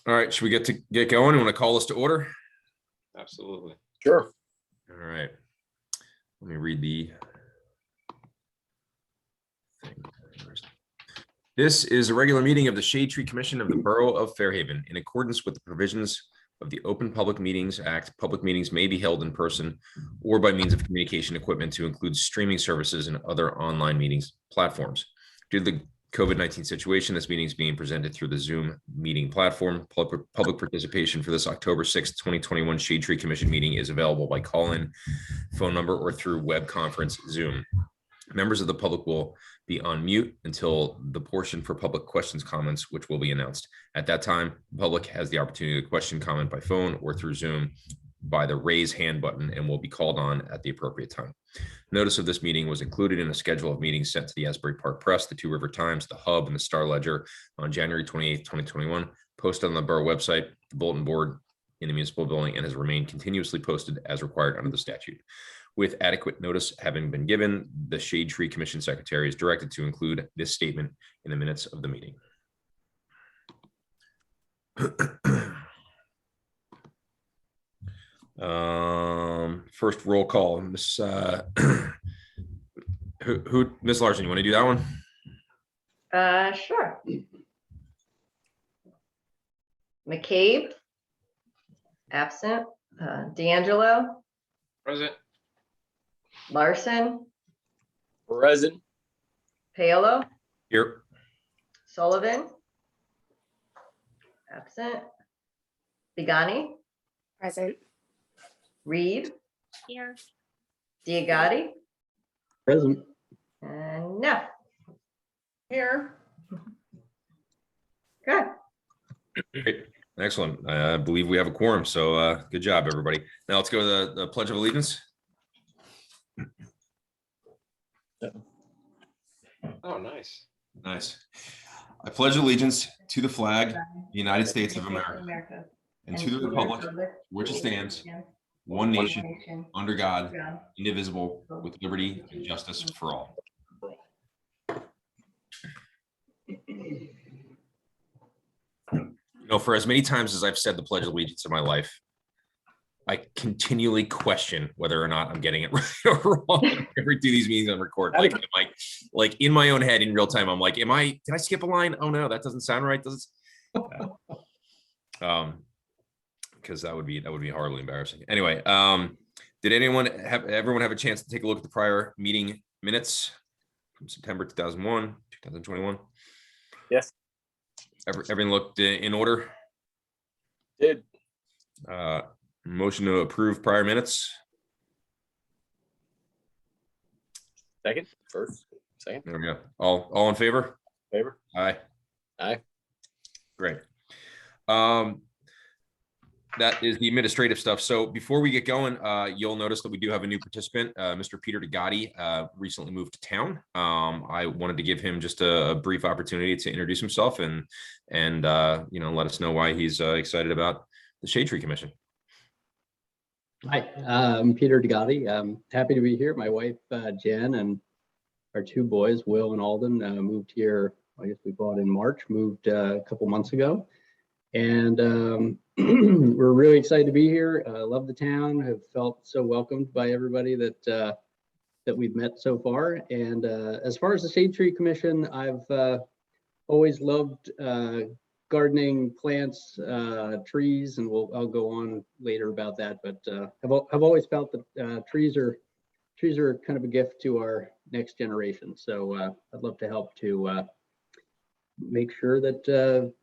All right, should we get going? You want to call us to order? Absolutely. Sure. All right. Let me read the thing. This is a regular meeting of the Shade Tree Commission of the Borough of Fairhaven. In accordance with the provisions of the Open Public Meetings Act, public meetings may be held in person or by means of communication equipment to include streaming services and other online meetings platforms. Due to the COVID-19 situation, this meeting is being presented through the Zoom meeting platform. Public participation for this October 6th, 2021 Shade Tree Commission meeting is available by call-in, phone number, or through web conference Zoom. Members of the public will be on mute until the portion for public questions comments, which will be announced. At that time, the public has the opportunity to question, comment by phone or through Zoom by the raise hand button and will be called on at the appropriate time. Notice of this meeting was included in a schedule of meetings sent to the Asbury Park Press, the Two River Times, the Hub, and the Star Ledger on January 28th, 2021, posted on the borough website, the bulletin board in the municipal building, and has remained continuously posted as required under the statute. With adequate notice having been given, the Shade Tree Commission Secretary is directed to include this statement in the minutes of the meeting. First roll call, Miss Miss Larson, you want to do that one? Sure. McCabe, absent. D'Angelo, Present. Larson, Present. Paolo, Here. Sullivan, absent. Degati, Present. Reed, Here. Degati, Present. and Neff. Here. Good. Great. Excellent. I believe we have a quorum, so good job, everybody. Now let's go to the Pledge of Allegiance. Oh, nice. Nice. I pledge allegiance to the flag, the United States of America, and to the republic which stands, one nation, under God, indivisible, with liberty and justice for all. You know, for as many times as I've said the Pledge of Allegiance in my life, I continually question whether or not I'm getting it right or wrong. Every do these meetings on record, like in my own head in real time, I'm like, did I skip a line? Oh no, that doesn't sound right. Does it? Because that would be horribly embarrassing. Anyway, did everyone have a chance to take a look at the prior meeting minutes from September 2001, 2021? Yes. Everything looked in order. Did. Motion to approve prior minutes. Second. First. Second. There we go. All in favor? Favor. Aye. Aye. Great. That is the administrative stuff. So before we get going, you'll notice that we do have a new participant, Mr. Peter Degati, recently moved to town. I wanted to give him just a brief opportunity to introduce himself and let us know why he's excited about the Shade Tree Commission. Hi, I'm Peter Degati. I'm happy to be here. My wife, Jen, and our two boys, Will and Alden, moved here. I guess we bought in March, moved a couple months ago. And we're really excited to be here. Love the town, have felt so welcomed by everybody that we've met so far. And as far as the Shade Tree Commission, I've always loved gardening, plants, trees, and I'll go on later about that. But I've always felt that trees are kind of a gift to our next generation. So I'd love to help to make sure that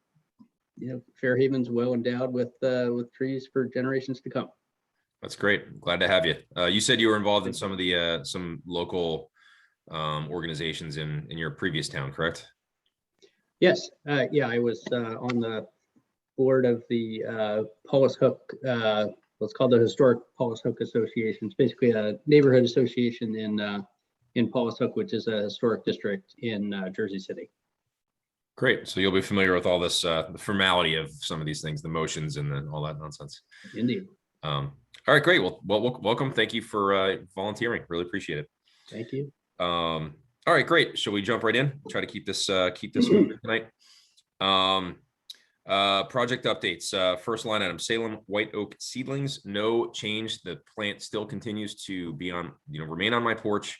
Fairhaven's well endowed with trees for generations to come. That's great. Glad to have you. You said you were involved in some of the some local organizations in your previous town, correct? Yes. Yeah, I was on the board of the Paulus Hook, what's called the Historic Paulus Hook Association. It's basically a neighborhood association in Paulus Hook, which is a historic district in Jersey City. Great. So you'll be familiar with all this, the formality of some of these things, the motions and all that nonsense. Indeed. All right, great. Well, welcome. Thank you for volunteering. Really appreciate it. Thank you. All right, great. Shall we jump right in? Try to keep this moving tonight. Project updates. First line item: Salem white oak seedlings. No change. The plant still continues to be on, remain on my porch.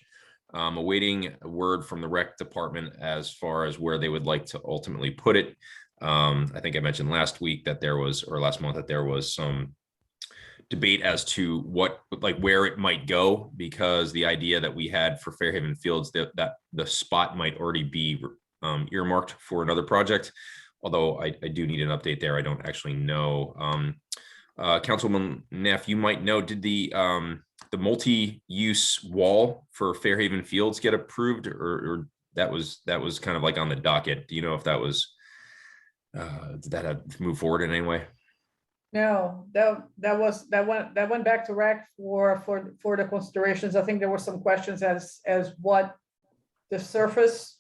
Awaiting a word from the rec department as far as where they would like to ultimately put it. I think I mentioned last week that there was, or last month, that there was some debate as to where it might go, because the idea that we had for Fairhaven Fields, that the spot might already be earmarked for another project. Although I do need an update there. I don't actually know. Councilman Neff, you might know, did the multi-use wall for Fairhaven Fields get approved, or that was kind of like on the docket? Do you know if that was did that have moved forward in any way? No, that went back to rec for the considerations. I think there were some questions as what the surface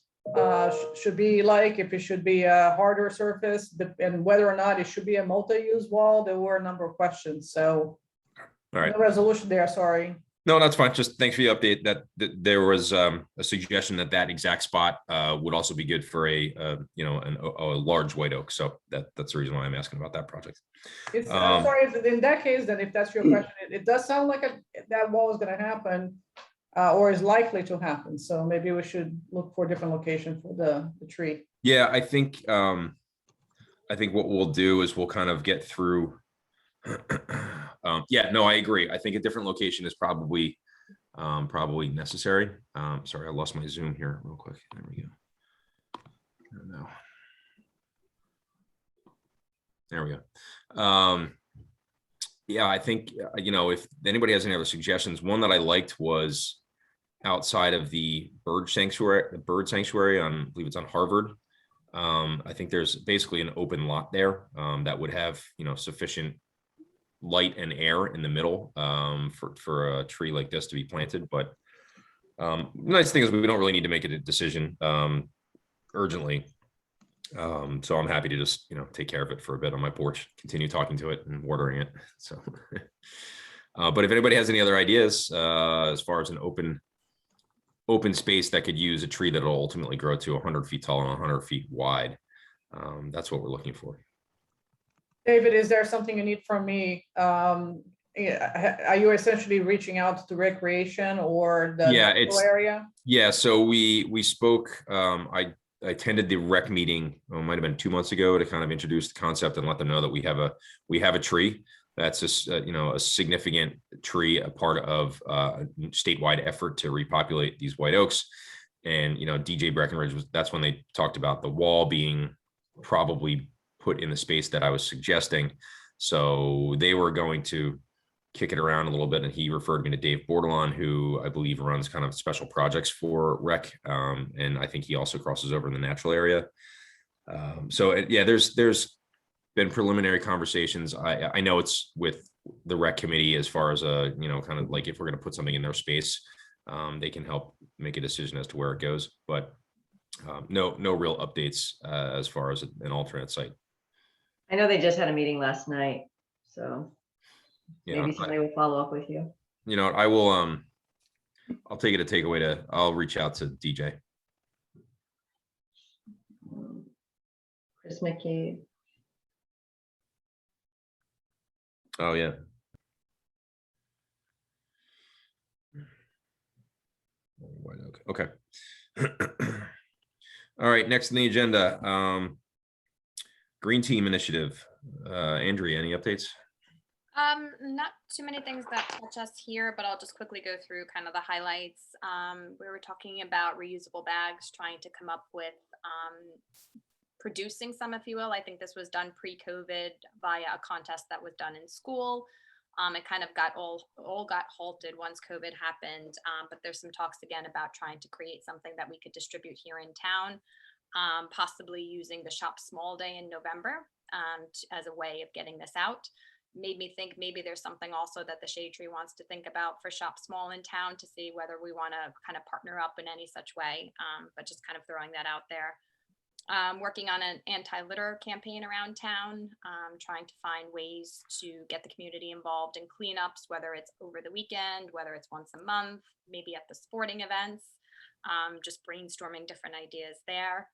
should be like, if it should be a harder surface, and whether or not it should be a multi-use wall. There were a number of questions, so All right. no resolution there, sorry. No, that's fine. Just thanks for the update. That there was a suggestion that exact spot would also be good for a large white oak. So that's the reason why I'm asking about that project. It's, sorry, in that case, then if that's your question, it does sound like that wall is gonna happen, or is likely to happen. So maybe we should look for a different location for the tree. Yeah, I think what we'll do is we'll kind of get through. Yeah, no, I agree. I think a different location is probably necessary. Sorry, I lost my Zoom here real quick. There we go. No. There we go. Yeah, I think, if anybody has any other suggestions, one that I liked was outside of the bird sanctuary on, I believe it's on Harvard. I think there's basically an open lot there that would have, sufficient light and air in the middle for a tree like this to be planted. But nice thing is we don't really need to make a decision urgently. So I'm happy to just, take care of it for a bit on my porch, continue talking to it and watering it. So, but if anybody has any other ideas as far as an open space that could use a tree that will ultimately grow to 100 feet tall and 100 feet wide, that's what we're looking for. David, is there something you need from me? Are you essentially reaching out to recreation or the local area? Yeah, so we spoke. I attended the rec meeting, it might have been 2 months ago, to kind of introduce the concept and let them know that we have a tree that's a significant tree, a part of a statewide effort to repopulate these white oaks. And DJ Breckenridge that's when they talked about the wall being probably put in the space that I was suggesting. So they were going to kick it around a little bit, and he referred me to Dave Bordelon, who I believe runs kind of special projects for rec, and I think he also crosses over in the natural area. So yeah, there's been preliminary conversations. I know it's with the rec committee as far as kind of like if we're going to put something in their space, they can help make a decision as to where it goes. But no real updates as far as an alternate site. I know they just had a meeting last night, so Yeah, maybe somebody will follow up with you. I will. I'll take it a takeaway I'll reach out to DJ. Chris McCabe. Oh yeah. White oak. Okay. All right. Next on the agenda, Green Team Initiative. Andrea, any updates? Not too many things that touch us here, but I'll just quickly go through kind of the highlights. We were talking about reusable bags, trying to come up with producing some, if you will. I think this was done pre-COVID via a contest that was done in school. It kind of got all got halted once COVID happened, but there's some talks again about trying to create something that we could distribute here in town, possibly using the Shop Small Day in November as a way of getting this out. Made me think maybe there's something also that the Shade Tree wants to think about for Shop Small in town, to see whether we want to kind of partner up in any such way, but just kind of throwing that out there. Working on an anti-litter campaign around town, trying to find ways to get the community involved in cleanups, whether it's over the weekend, whether it's once a month, maybe at the sporting events. just brainstorming different ideas there.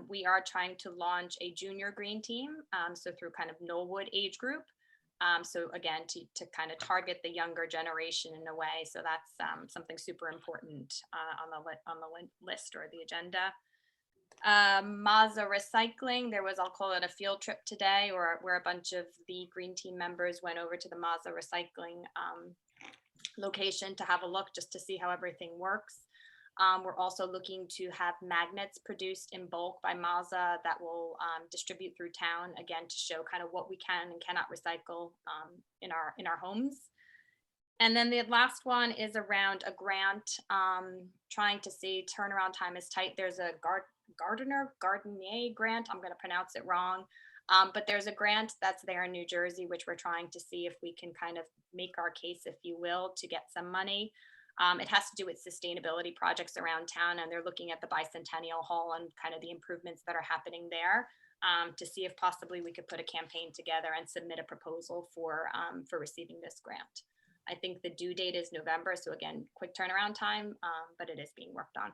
We are trying to launch a junior green team, so through kind of Knollwood age group. So again, to kind of target the younger generation in a way. So that's something super important on the list or the agenda. Mazda Recycling, there was, I'll call it a field trip today, or where a bunch of the green team members went over to the Mazda Recycling location to have a look, just to see how everything works. We're also looking to have magnets produced in bulk by Mazda that will distribute through town, again, to show kind of what we can and cannot recycle in our homes. And then the last one is around a grant, trying to see turnaround time is tight. There's a Gardenier grant. I'm going to pronounce it wrong. But there's a grant that's there in New Jersey, which we're trying to see if we can kind of make our case, if you will, to get some money. It has to do with sustainability projects around town, and they're looking at the Bicentennial Hall and kind of the improvements that are happening there, to see if possibly we could put a campaign together and submit a proposal for receiving this grant. I think the due date is November, so again, quick turnaround time, but it is being worked on.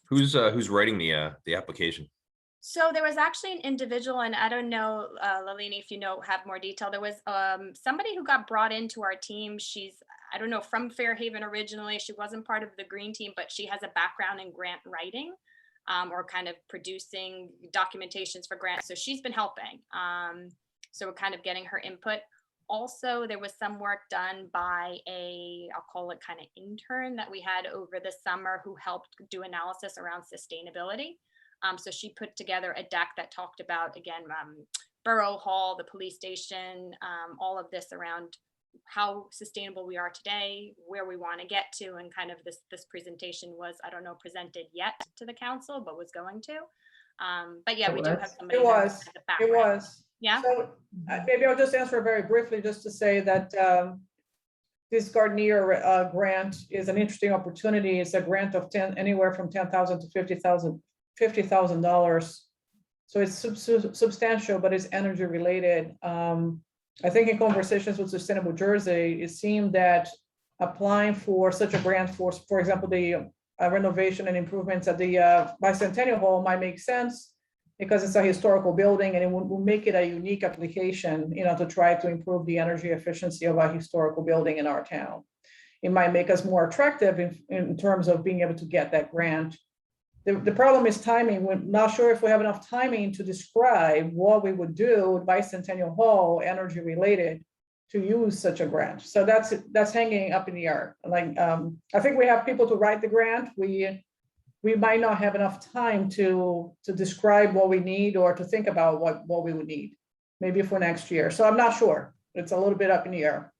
Who's writing the application? So there was actually an individual, and I don't know, Lalini, if you have more detail. There was somebody who got brought into our team. She's, I don't know, from Fairhaven originally. She wasn't part of the green team, but she has a background in grant writing, or kind of producing documentations for grants. So she's been helping. So we're kind of getting her input. Also, there was some work done by I'll call it kind of intern that we had over the summer, who helped do analysis around sustainability. So she put together a deck that talked about, again, Borough Hall, the police station, all of this around how sustainable we are today, where we want to get to, and kind of this presentation was, I don't know, presented yet to the council, but was going to. But yeah, we do have somebody. It was. It was. Yeah. So maybe I'll just answer very briefly, just to say that this Gardenier grant is an interesting opportunity. It's a grant of anywhere from $10,000 to $50,000. So it's substantial, but it's energy related. I think in conversations with Sustainable Jersey, it seemed that applying for such a grant for example, the renovation and improvements at the Bicentennial Hall might make sense, because it's a historical building, and it will make it a unique application, to try to improve the energy efficiency of a historical building in our town. It might make us more attractive in terms of being able to get that grant. The problem is timing. We're not sure if we have enough timing to describe what we would do with Bicentennial Hall, energy related, to use such a grant. So that's hanging up in the air. Like, I think we have people to write the grant. We might not have enough time to describe what we need, or to think about what we would need, maybe for next year. So I'm not sure. It's a little bit up in the air.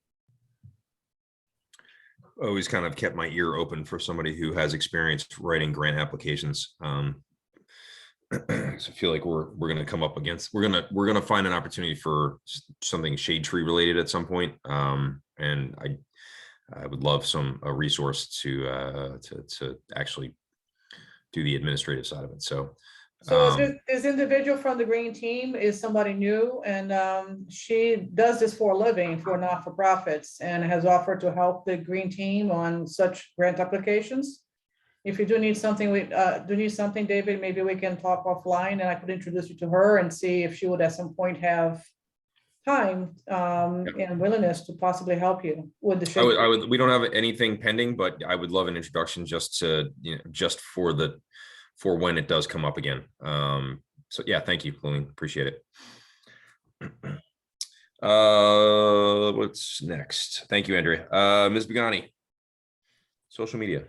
Always kind of kept my ear open for somebody who has experience writing grant applications. So I feel like we're going to come up against, we're going to find an opportunity for something shade tree related at some point. And I would love a resource to actually do the administrative side of it. So this individual from the green team is somebody new, and she does this for a living for not-for-profits, and has offered to help the green team on such grant applications. If you do need something, David, maybe we can talk offline, and I could introduce you to her and see if she would at some point have time and willingness to possibly help you with the show. I would. We don't have anything pending, but I would love an introduction just for when it does come up again. So yeah, thank you, Lillian. Appreciate it. What's next? Thank you, Andrea. Ms. Begani, social media.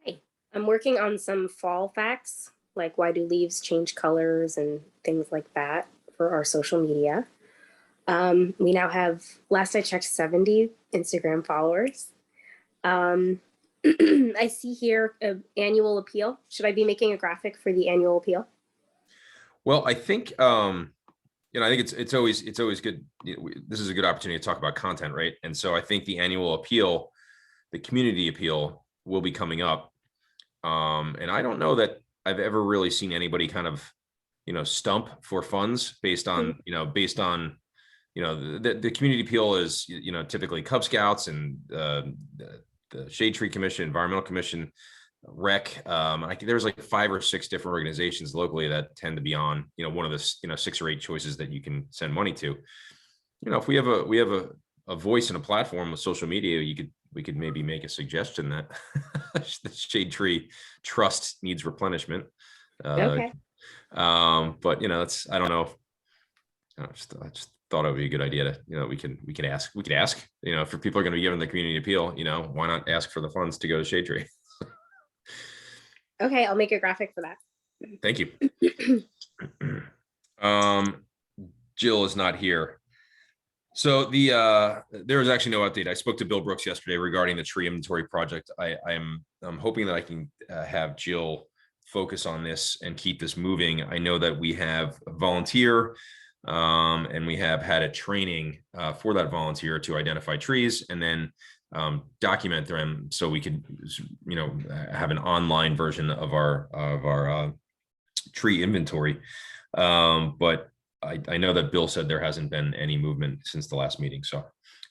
Hi, I'm working on some fall facts, like why do leaves change colors and things like that for our social media. We now have, last I checked, 70 Instagram followers. I see here an annual appeal. Should I be making a graphic for the annual appeal? Well, I think I think it's always good. This is a good opportunity to talk about content, right? And so I think the annual appeal, the community appeal, will be coming up. And I don't know that I've ever really seen anybody kind of stump for funds based on the community appeal is typically Cub Scouts and Shade Tree Commission, Environmental Commission, Rec. I think there's like 5 or 6 different organizations locally that tend to be on, one of the, 6 or 8 choices that you can send money to. If we have a voice and a platform with social media, we could maybe make a suggestion that the Shade Tree Trust needs replenishment. Okay. But it's, I don't know. I just thought it would be a good idea to, we could ask, if people are going to be given the community appeal, why not ask for the funds to go to Shade Tree? Okay, I'll make a graphic for that. Thank you. Jill is not here. So there is actually no update. I spoke to Bill Brooks yesterday regarding the tree inventory project. I'm hoping that I can have Jill focus on this and keep this moving. I know that we have a volunteer and we have had a training for that volunteer to identify trees and then document them so we could, have an online version of our tree inventory. But I know that Bill said there hasn't been any movement since the last meeting, so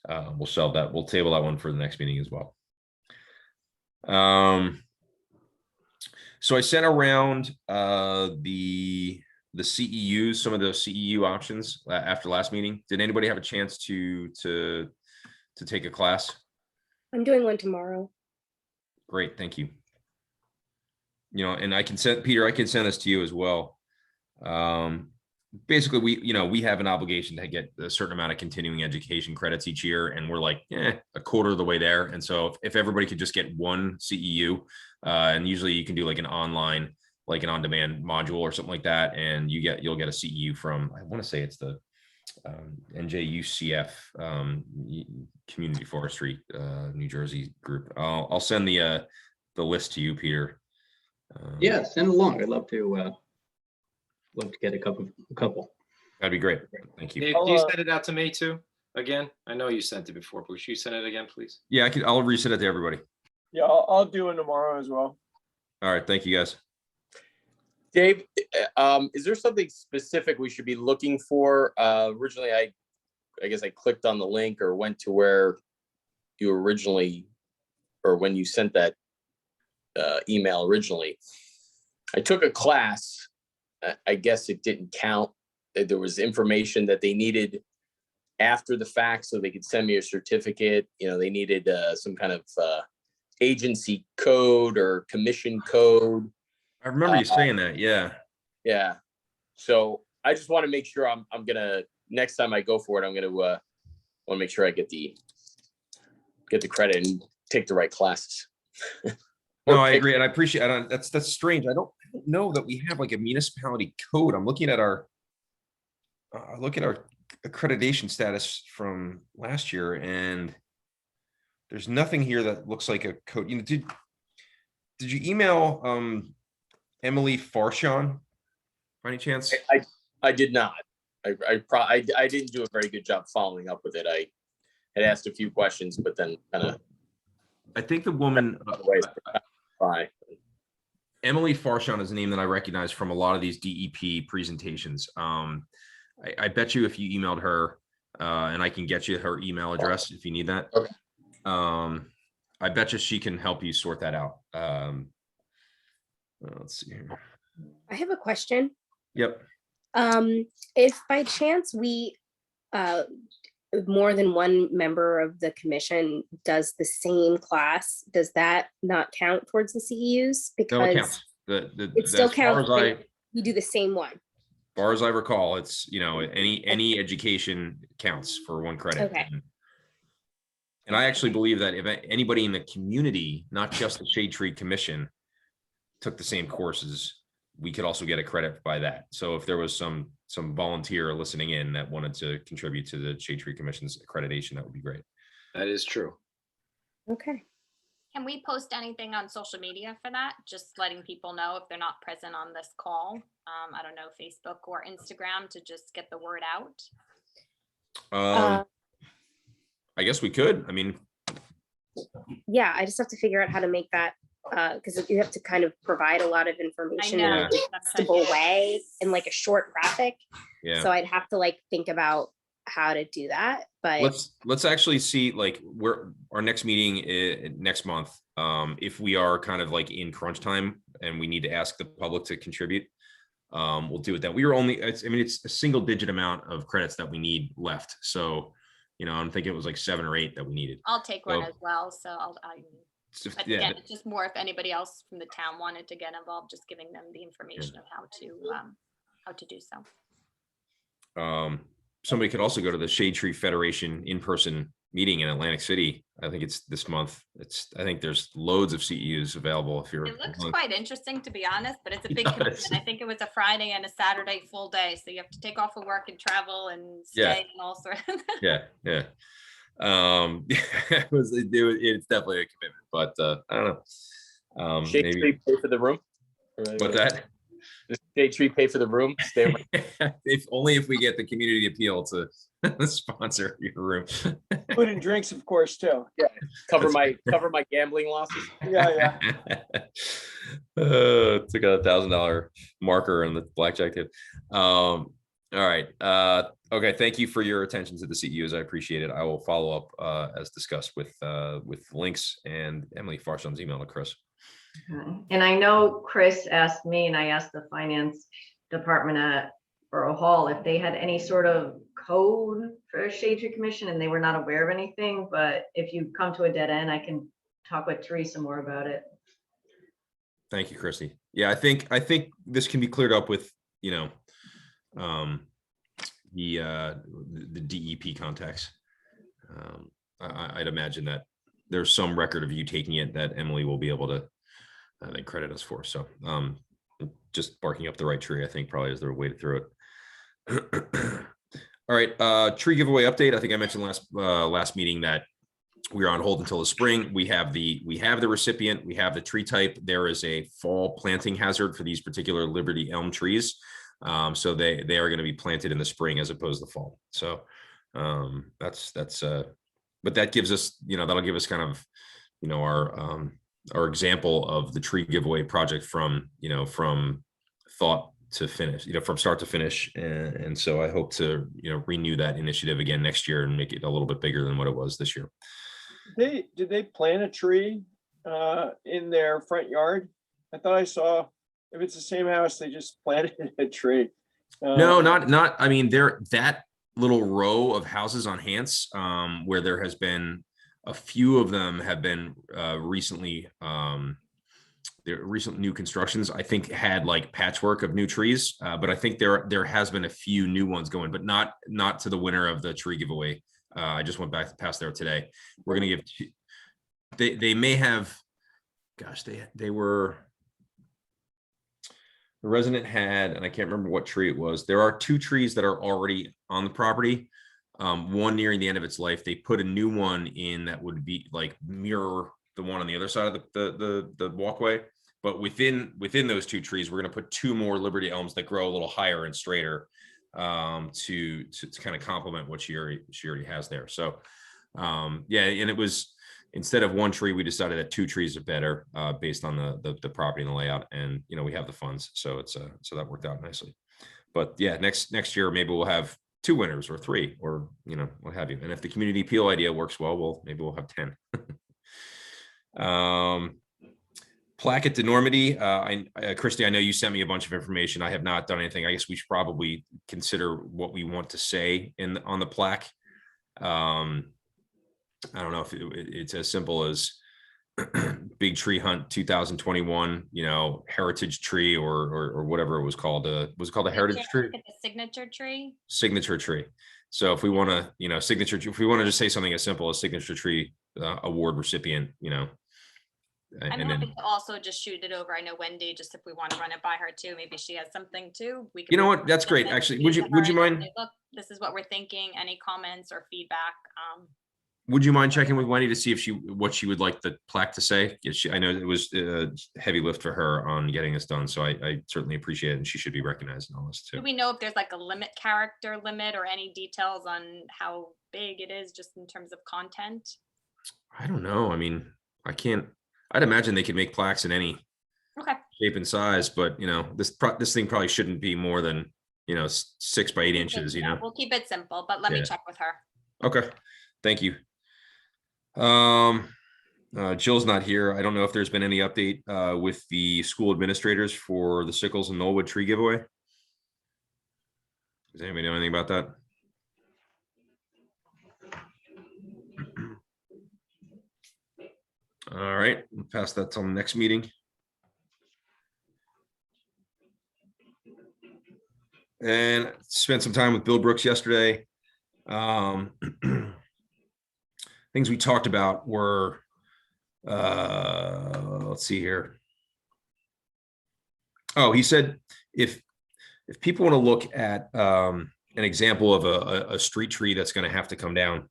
we'll shelve that. We'll table that one for the next meeting as well. So I sent around the CEUs, some of those CEU options after last meeting. Did anybody have a chance to take a class? I'm doing one tomorrow. Great, thank you. And I can send Peter, I can send this to you as well. Basically, we have an obligation to get a certain amount of continuing education credits each year, and we're like a quarter of the way there. And so if everybody could just get one CEU, and usually you can do like an online, like an on-demand module or something like that, and you'll get a CEU from, I want to say it's the NJUCF Community Forestry New Jersey group. I'll send the list to you, Peter. Yeah, send along. I'd love to get a couple. That'd be great. Thank you. Dave, can you send it out to me too? Again, I know you sent it before, but would you send it again, please? Yeah, I'll resend it to everybody. Yeah, I'll do it tomorrow as well. All right, thank you guys. Dave, is there something specific we should be looking for? Originally, I guess I clicked on the link or went to where you originally, or when you sent that email originally. I took a class. I guess it didn't count. There was information that they needed after the fact so they could send me a certificate. They needed some kind of agency code or commission code. I remember you saying that. Yeah. Yeah. So I just want to make sure I'm gonna, next time I go for it, I'm gonna want to make sure I get the credit and take the right classes. No, I agree, and I appreciate. That's strange. I don't know that we have like a municipality code. I'm looking at our accreditation status from last year, and there's nothing here that looks like a code. Did you email Emily Farshon by any chance? I did not. I didn't do a very good job following up with it. I had asked a few questions, but then kind of. I think the woman. Bye. Emily Farshon is a name that I recognize from a lot of these DEP presentations. I bet you if you emailed her, and I can get you her email address if you need that. Okay. I bet you she can help you sort that out. Let's see here. I have a question. Yep. If by chance we, more than one member of the commission does the same class, does that not count towards the CEUs? No, it Because counts. it still as far counts as when you do the same one. far as I recall, it's, any education counts for one credit. Okay. And I actually believe that if anybody in the community, not just the Shade Tree Commission, took the same courses, we could also get a credit by that. So if there was some volunteer listening in that wanted to contribute to the Shade Tree Commission's accreditation, that would be great. That is true. Okay. Can we post anything on social media for that? Just letting people know if they're not present on this call. I don't know, Facebook or Instagram, to just get the word out. I guess we could. Yeah, I just have to figure out how to make that, because you have to kind of provide a lot of information in know, a that's digestible way in like a short graphic. Yeah. So I'd have to think about how to do that, but Let's actually see like where our next meeting is next month. If we are kind of like in crunch time and we need to ask the public to contribute, we'll do it then. We were only, it's a single digit amount of credits that we need left. So, I'm thinking it was like 7 or 8 that we needed. I'll take one So- as well, so So, but yeah, again, it's just more if anybody else from the town wanted to get involved, just giving them the information of how to do so. somebody could also go to the Shade Tree Federation in-person meeting in Atlantic City. I think it's this month. I think there's loads of CEUs available if you're. It looks quite interesting, to be honest, but it's a It big does. commitment. I think it was a Friday and a Saturday full day, so you have to take off of work and travel and Yeah. stay and all sorts. Yeah. It's definitely a commitment, but I don't know. Shade Maybe Tree pay for the room? what that. Does Shade Tree pay for the room? Stay around. If only if we get the community appeal to sponsor your room. Food and drinks, of course, too. cover my gambling losses. Yeah. Took a $1,000 marker and the blackjack tip. All right. Okay. Thank you for your attention to the CEUs. I appreciate it. I will follow up as discussed with links and Emily Farshon's email to Chris. Okay. And I know Chris asked me and I asked the finance department at Borough Hall if they had any sort of code for Shade Tree Commission, and they were not aware of anything, but if you come to a dead end, I can talk with Teresa more about it. Thank you, Christy. Yeah, I think this can be cleared up with, the DEP contacts. I'd imagine that there's some record of you taking it that Emily will be able to then credit us for. So just barking up the right tree, I think probably is the way to throw it. All right, tree giveaway update. I think I mentioned last meeting that we are on hold until the spring. We have the recipient, we have the tree type. There is a fall planting hazard for these particular Liberty elm trees. So they are going to be planted in the spring as opposed to fall. So that's but that gives us, that'll give us kind of, our example of the tree giveaway project from thought to finish, from start to finish. And so I hope to, renew that initiative again next year and make it a little bit bigger than what it was this year. Did they plant a tree in their front yard? I thought I saw, if it's the same house, they just planted a tree. No, not, I mean, that little row of houses on Hance, where there has been a few of them have been recently, their recent new constructions, I think had like patchwork of new trees, but I think there has been a few new ones going, but not to the winner of the tree giveaway. I just went past there today. We're gonna give, they may have, gosh, they were, the resident had, and I can't remember what tree it was. There are 2 trees that are already on the property. One nearing the end of its life. They put a new one in that would be like mirror the one on the other side of the walkway. But within those 2 trees, we're going to put 2 more Liberty elms that grow a little higher and straighter to kind of complement what she already has there. So yeah, and it was, instead of 1 tree, we decided that 2 trees are better based on the property and the layout, and we have the funds, so so that worked out nicely. But yeah, next year maybe we'll have 2 winners or 3 or what have you. And if the community appeal idea works well, maybe we'll have 10. Plaque at denormity. Christy, I know you sent me a bunch of information. I have not done anything. I guess we should probably consider what we want to say on the plaque. I don't know if it's as simple as Big Tree Hunt 2021, heritage tree or whatever it was called. Was it called a heritage tree? The signature tree. Signature tree. So if we want to, signature, if we want to just say something as simple as signature tree award recipient, I'm and happy then, to also just shoot it over. I know Wendy, just if we want to run it by her too, maybe she has something too. We can. you know what? That's great. Actually, would you mind? Say, look, this is what we're thinking. Any comments or feedback? Would you mind checking with Wendy to see if what she would like the plaque to say? I know it was a heavy lift for her on getting this done, so I certainly appreciate it, and she should be recognized in all this too. Do we know if there's like a character limit or any details on how big it is, just in terms of content? I don't know. I mean, I'd imagine they could make plaques in any Okay. shape and size, but this thing probably shouldn't be more than 6 by 8 inches, Yeah, we'll keep it simple, but let me Yeah. check with her. Okay, thank you. Jill's not here. I don't know if there's been any update with the school administrators for the Sickles and Knollwood tree giveaway. Does anybody know anything about that? All right, we'll pass that till the next meeting. And spent some time with Bill Brooks yesterday. Things we talked about were, let's see here. Oh, he said if people want to look at an example of a street tree that's going to have to come down,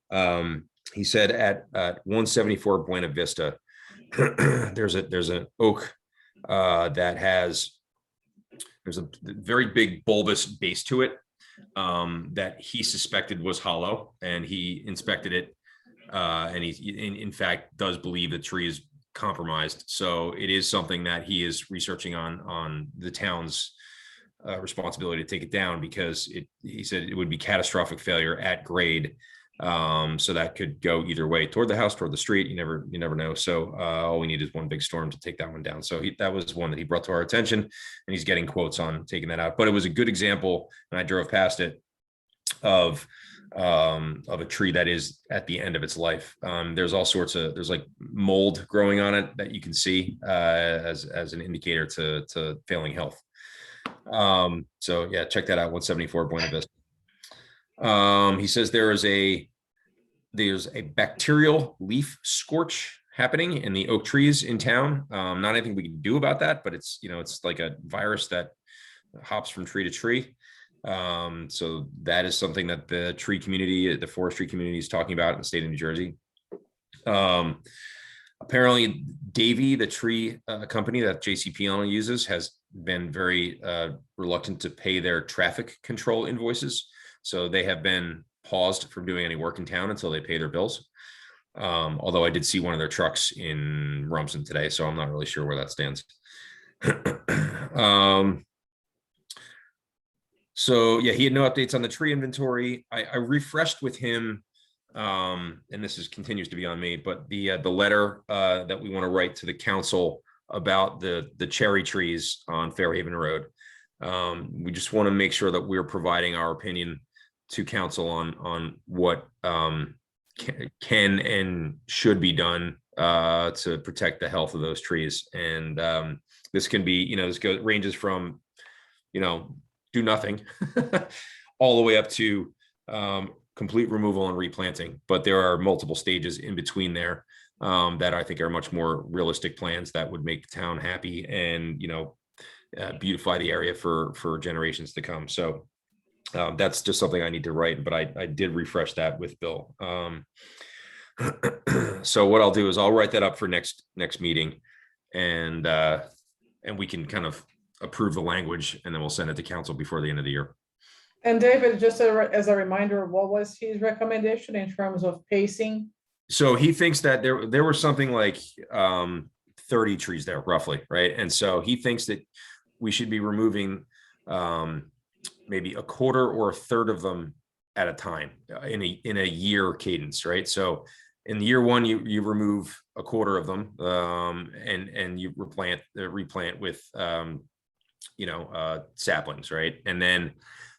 he said at 174 Buena Vista, there's an oak there's a very big bulbous base to it that he suspected was hollow, and he inspected it, and he in fact does believe the tree is compromised. So it is something that he is researching on the town's responsibility to take it down, because he said it would be catastrophic failure at grade. So that could go either way, toward the house, toward the street. You never know. So all we need is one big storm to take that one down. So that was one that he brought to our attention, and he's getting quotes on taking that out. But it was a good example, and I drove past it, of a tree that is at the end of its life. There's all sorts of, there's like mold growing on it that you can see as an indicator to failing health. So yeah, check that out, 174 Buena Vista. He says there's a bacterial leaf scorch happening in the oak trees in town. Not anything we can do about that, but it's like a virus that hops from tree to tree. So that is something that the tree community, the forestry community, is talking about in the state of New Jersey. Apparently Davy, the tree company that JC Piano uses, has been very reluctant to pay their traffic control invoices. So they have been paused from doing any work in town until they pay their bills. Although I did see one of their trucks in Rumson today, so I'm not really sure where that stands. So yeah, he had no updates on the tree inventory. I refreshed with him, and this continues to be on me, but the letter that we want to write to the council about the cherry trees on Fairhaven Road. We just want to make sure that we're providing our opinion to council on what can and should be done to protect the health of those trees. And this can be, this ranges from, do nothing all the way up to complete removal and replanting. But there are multiple stages in between there that I think are much more realistic plans that would make the town happy and, beautify the area for generations to come. So that's just something I need to write, but I did refresh that with Bill. So what I'll do is I'll write that up for next meeting, and we can kind of approve the language, and then we'll send it to council before the end of the year. And David, just as a reminder, what was his recommendation in terms of pacing? So he thinks that there were something like 30 trees there roughly, right? And so he thinks that we should be removing maybe a quarter or a third of them at a time in a year cadence, right? So in year one, you remove a quarter of them, and you replant with saplings, right? And then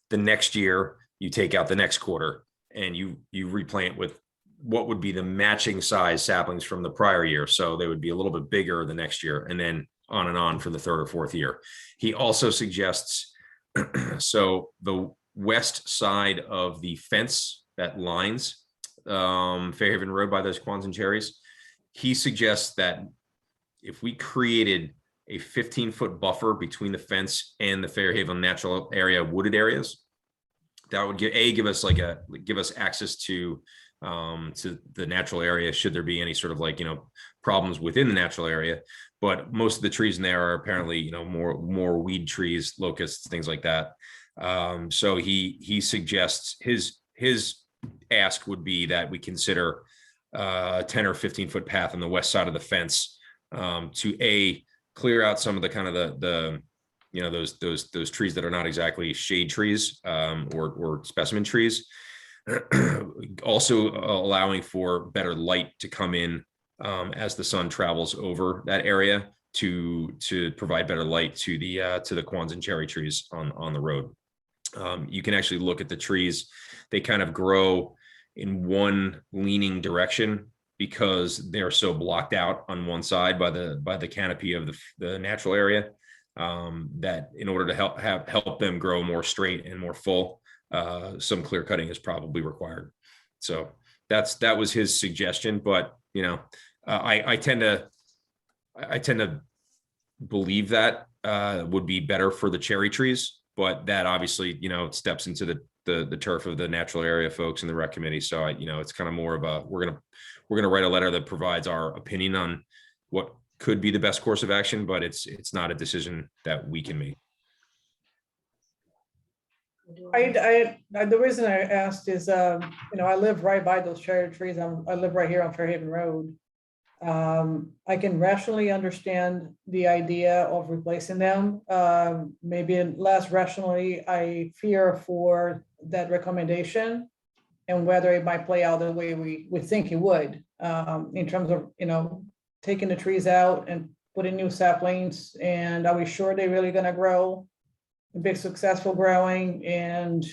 the next year you take out the next quarter and you replant with what would be the matching size saplings from the prior year. So they would be a little bit bigger the next year, and then on and on for the third or fourth year. He also suggests, so the west side of the fence that lines Fairhaven Road by those Quonset cherries, he suggests that if we created a 15-foot buffer between the fence and the Fairhaven natural area wooded areas, that would give us access to the natural area should there be any sort of problems within the natural area. But most of the trees in there are apparently more weed trees, locusts, things like that. So he suggests his ask would be that we consider a 10 or 15-foot path on the west side of the fence to clear out some of the kind of you know, those trees that are not exactly shade trees, or specimen trees. Also allowing for better light to come in, as the sun travels over that area to provide better light to the Kwanzaa cherry trees on the road. You can actually look at the trees. They kind of grow in one leaning direction because they're so blocked out on one side by the canopy of the natural area, that in order to help them grow more straight and more full, some clear cutting is probably required. So that was his suggestion, but you know, I tend to believe that would be better for the cherry trees, but that obviously, you know, steps into the turf of the natural area folks in the rec committee. So you know, it's kind of more of a, we're gonna write a letter that provides our opinion on what could be the best course of action, but it's not a decision that we can make. The reason I asked is, you know, I live right by those cherry trees. I live right here on Fairhaven Road. I can rationally understand the idea of replacing them. Maybe less rationally, I fear for that recommendation and whether it might play out the way we think it would, in terms of, you know, taking the trees out and putting new saplings. And are we sure they're really gonna grow, be successful growing? And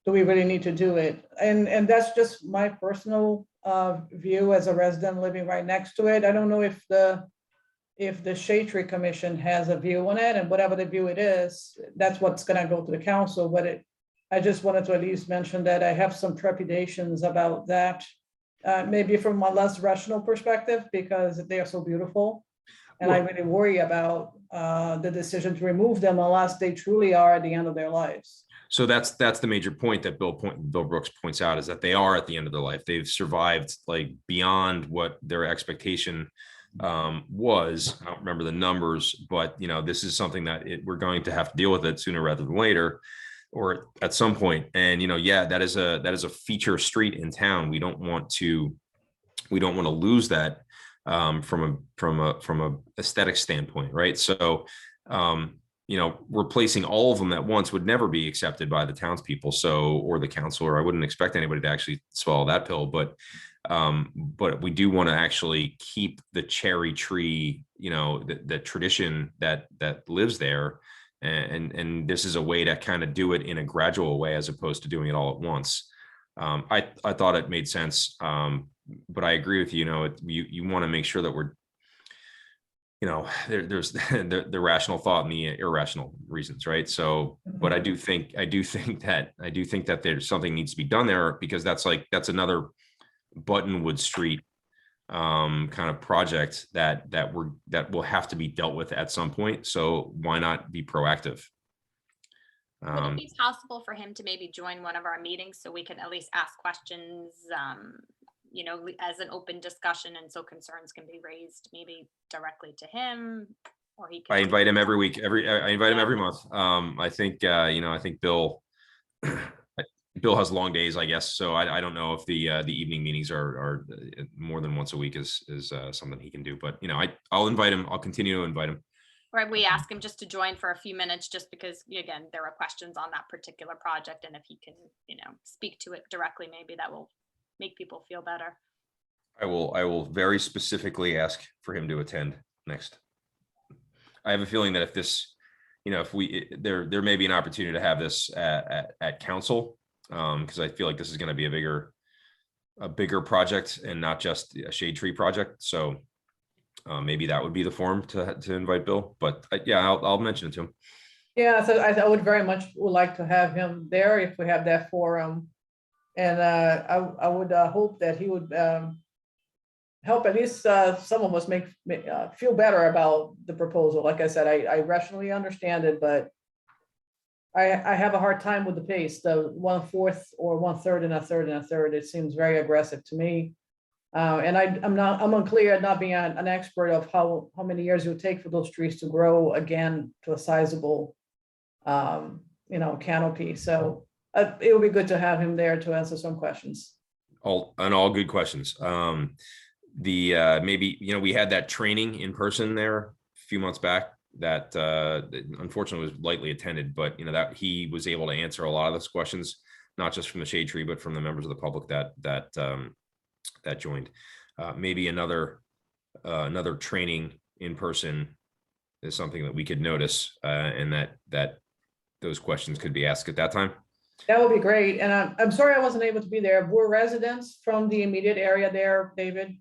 do we really need to do it? And that's just my personal view as a resident living right next to it. I don't know if the Shade Tree Commission has a view on it, and whatever the view it is, that's what's gonna go to the council. But I just wanted to at least mention that I have some trepidations about that, maybe from a less rational perspective, because they are so beautiful. And I really worry about the decision to remove them unless they truly are at the end of their lives. So that's the major point that Bill Brooks points out, is that they are at the end of their life. They've survived like beyond what their expectation was. I don't remember the numbers, but you know, this is something that we're going to have to deal with it sooner rather than later, or at some point. And you know, yeah, that is a feature street in town. We don't want to lose that from a aesthetic standpoint, right? So you know, replacing all of them at once would never be accepted by the townspeople, or the council, or I wouldn't expect anybody to actually swallow that pill. But we do want to actually keep the cherry tree, you know, the tradition that lives there. And this is a way to kind of do it in a gradual way, as opposed to doing it all at once. I thought it made sense. But I agree with you, you know, you want to make sure that we're, you know, there's the rational thought and the irrational reasons, right? So, but I do think that there's something needs to be done there, because that's another Buttonwood Street kind of project that will have to be dealt with at some point. So why not be proactive? Would it be possible for him to maybe join one of our meetings so we can at least ask questions, you know, as an open discussion, and so concerns can be raised maybe directly to him, or he can. I invite him every week. I invite him every month. I think you know, I think Bill has long days, I guess. So I don't know if the evening meetings are more than once a week is something he can do. But you know, I'll invite him. I'll continue to invite him. Or we ask him just to join for a few minutes, just because again, there are questions on that particular project, and if he can, you know, speak to it directly, maybe that will make people feel better. I will very specifically ask for him to attend next. I have a feeling that if this, you know, if there may be an opportunity to have this at council, because I feel like this is going to be a bigger project and not just a shade tree project. So maybe that would be the forum to invite Bill. But yeah, I'll mention it to him. Yeah, so I would very much like to have him there if we have that forum. And I would hope that he would help at least some of us feel better about the proposal. Like I said, I rationally understand it, but I have a hard time with the pace, the 1/4 or 1/3 and a third and a third. It seems very aggressive to me. And I'm unclear, not being an expert, of how many years it would take for those trees to grow again to a sizable, you know, canopy. So it would be good to have him there to answer some questions. All good questions. Maybe, you know, we had that training in person there a few months back, unfortunately was lightly attended, but that he was able to answer a lot of those questions, not just from the shade tree, but from the members of the public that joined. Maybe another training in person is something that we could notice, and that those questions could be asked at that time. That would be great. And I'm sorry I wasn't able to be there. Were residents from the immediate area there, David?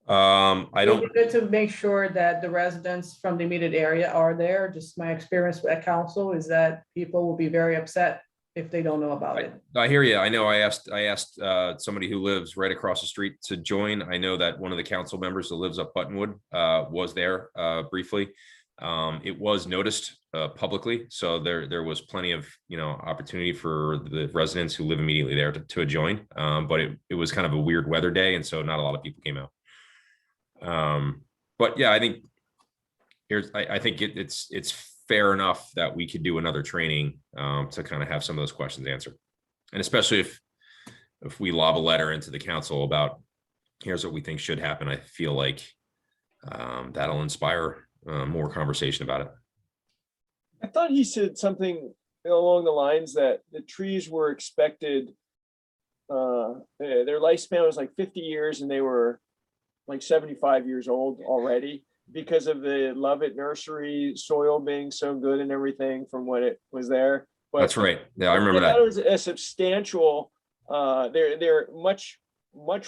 I It don't. would be good to make sure that the residents from the immediate area are there. Just my experience at council is that people will be very upset if they don't know about it. I hear you. I know. I asked somebody who lives right across the street to join. I know that one of the council members that lives up Buttonwood was there briefly. It was noticed publicly, so there was plenty of opportunity for the residents who live immediately there to join. But it was kind of a weird weather day, and so not a lot of people came out. But yeah, I think I think it's fair enough that we could do another training to kind of have some of those questions answered, and especially if we lob a letter into the council about here's what we think should happen. I feel like that'll inspire more conversation about it. I thought he said something along the lines that the trees were expected, their lifespan was like 50 years and they were like 75 years old already because of the Lovett Nursery soil being so good and everything from when it was there. But That's right. Yeah, I remember thought that. it was a substantial, they're much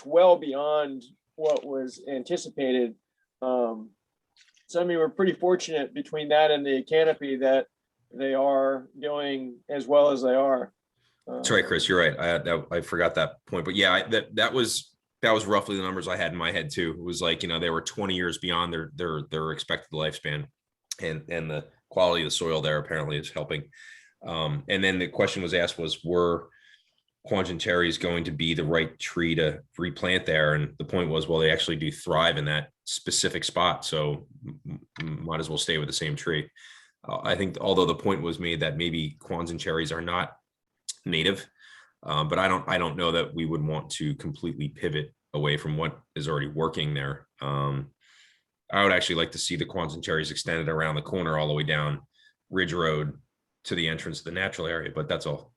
well beyond what was anticipated. So I mean, we're pretty fortunate between that and the canopy that they are doing as well as they are. That's right, Chris. You're right. I forgot that point, but yeah, that was roughly the numbers I had in my head too. It was like they were 20 years beyond their expected lifespan, and the quality of the soil there apparently is helping. And then the question was asked were Quanjin cherries going to be the right tree to replant there? And the point was, well, they actually do thrive in that specific spot, so might as well stay with the same tree. I think although the point was made that maybe Quanjin cherries are not native, but I don't know that we would want to completely pivot away from what is already working there. I would actually like to see the Quanjin cherries extended around the corner all the way down Ridge Road to the entrance of the natural area, but that's all.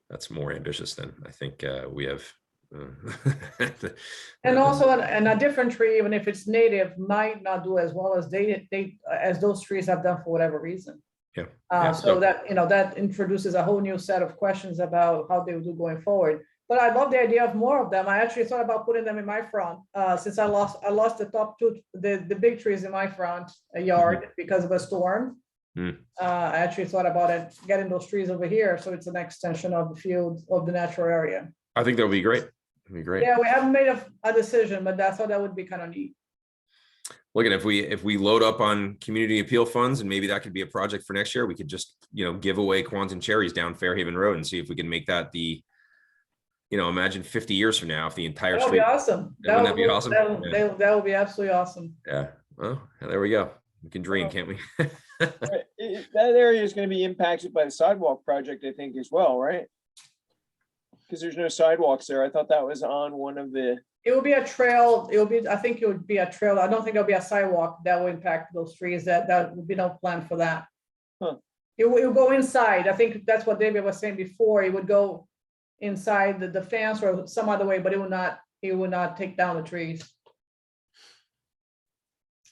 That's more ambitious than I think we have. And also, and a different tree, even if it's native, might not do as well as as those trees have done for whatever reason. Yeah. So that that introduces a whole new set of questions about how they will do going forward. But I love the idea of more of them. I actually thought about putting them in my front since I lost the top two, the big trees in my front yard because of a storm. I actually thought about it, getting those trees over here, so it's an extension of the field of the natural area. I think that would be great. It'd be great. Yeah, we haven't made a decision, but I thought that would be kind of neat. Look at if we load up on community appeal funds, and maybe that could be a project for next year, we could just give away Quanjin cherries down Fairhaven Road and see if we can make that the imagine 50 years from now if the entire That would be street. awesome. Wouldn't that be awesome? That would be absolutely awesome. Yeah. Well, there we go. We can dream, can't we? That area is going to be impacted by the sidewalk project, I think, as well, right? Because there's no sidewalks there. I thought that was on one of the. It will be a trail. I think it would be a trail. I don't think it'll be a sidewalk that will impact those trees. That would be no plan for that. Huh. It will go inside. I think that's what David was saying before. It would go inside the fence or some other way, but it would not take down the trees.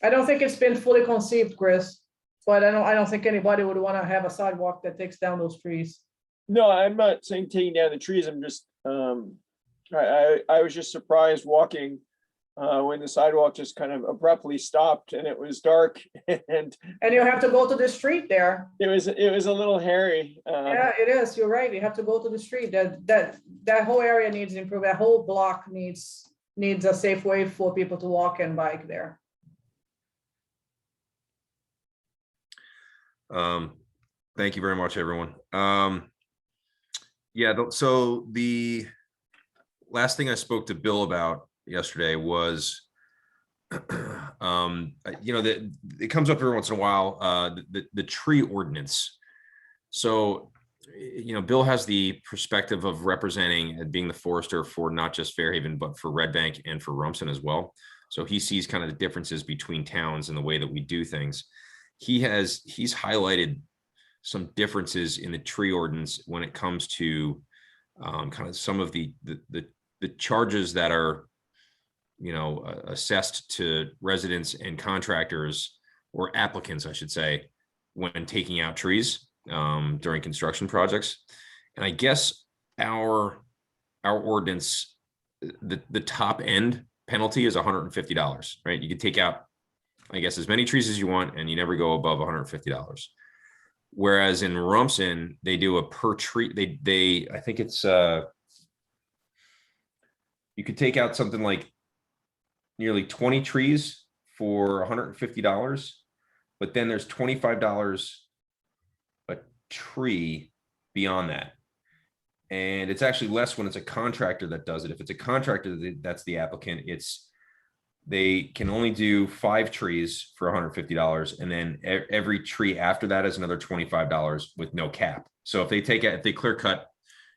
I don't think it's been fully conceived, Chris, but I don't think anybody would want to have a sidewalk that takes down those trees. No, I'm not saying taking down the trees. I'm just, I was just surprised walking when the sidewalk just kind of abruptly stopped and it was dark and you have to go to the street there. it was a little hairy. Yeah, it is. You're right. You have to go to the street. That whole area needs improvement. That whole block needs a safe way for people to walk and bike there. Thank you very much, everyone. Yeah, so the last thing I spoke to Bill about yesterday was, that it comes up every once in a while, the tree ordinance. So, Bill has the perspective of representing and being the forester for not just Fairhaven, but for Red Bank and for Rumson as well. So he sees kind of the differences between towns and the way that we do things. He's highlighted some differences in the tree ordinance when it comes to kind of some of the charges that are, assessed to residents and contractors, or applicants, I should say, when taking out trees during construction projects. And I guess our ordinance, the top end penalty is $150, right? You could take out, I guess, as many trees as you want, and you never go above $150. Whereas in Rumson, they do a per tree. I think it's you could take out something like nearly 20 trees for $150, but then there's $25 a tree beyond that. And it's actually less when it's a contractor that does it. If it's a contractor that's the applicant, they can only do 5 trees for $150, and then every tree after that is another $25 with no cap. So if they clear cut,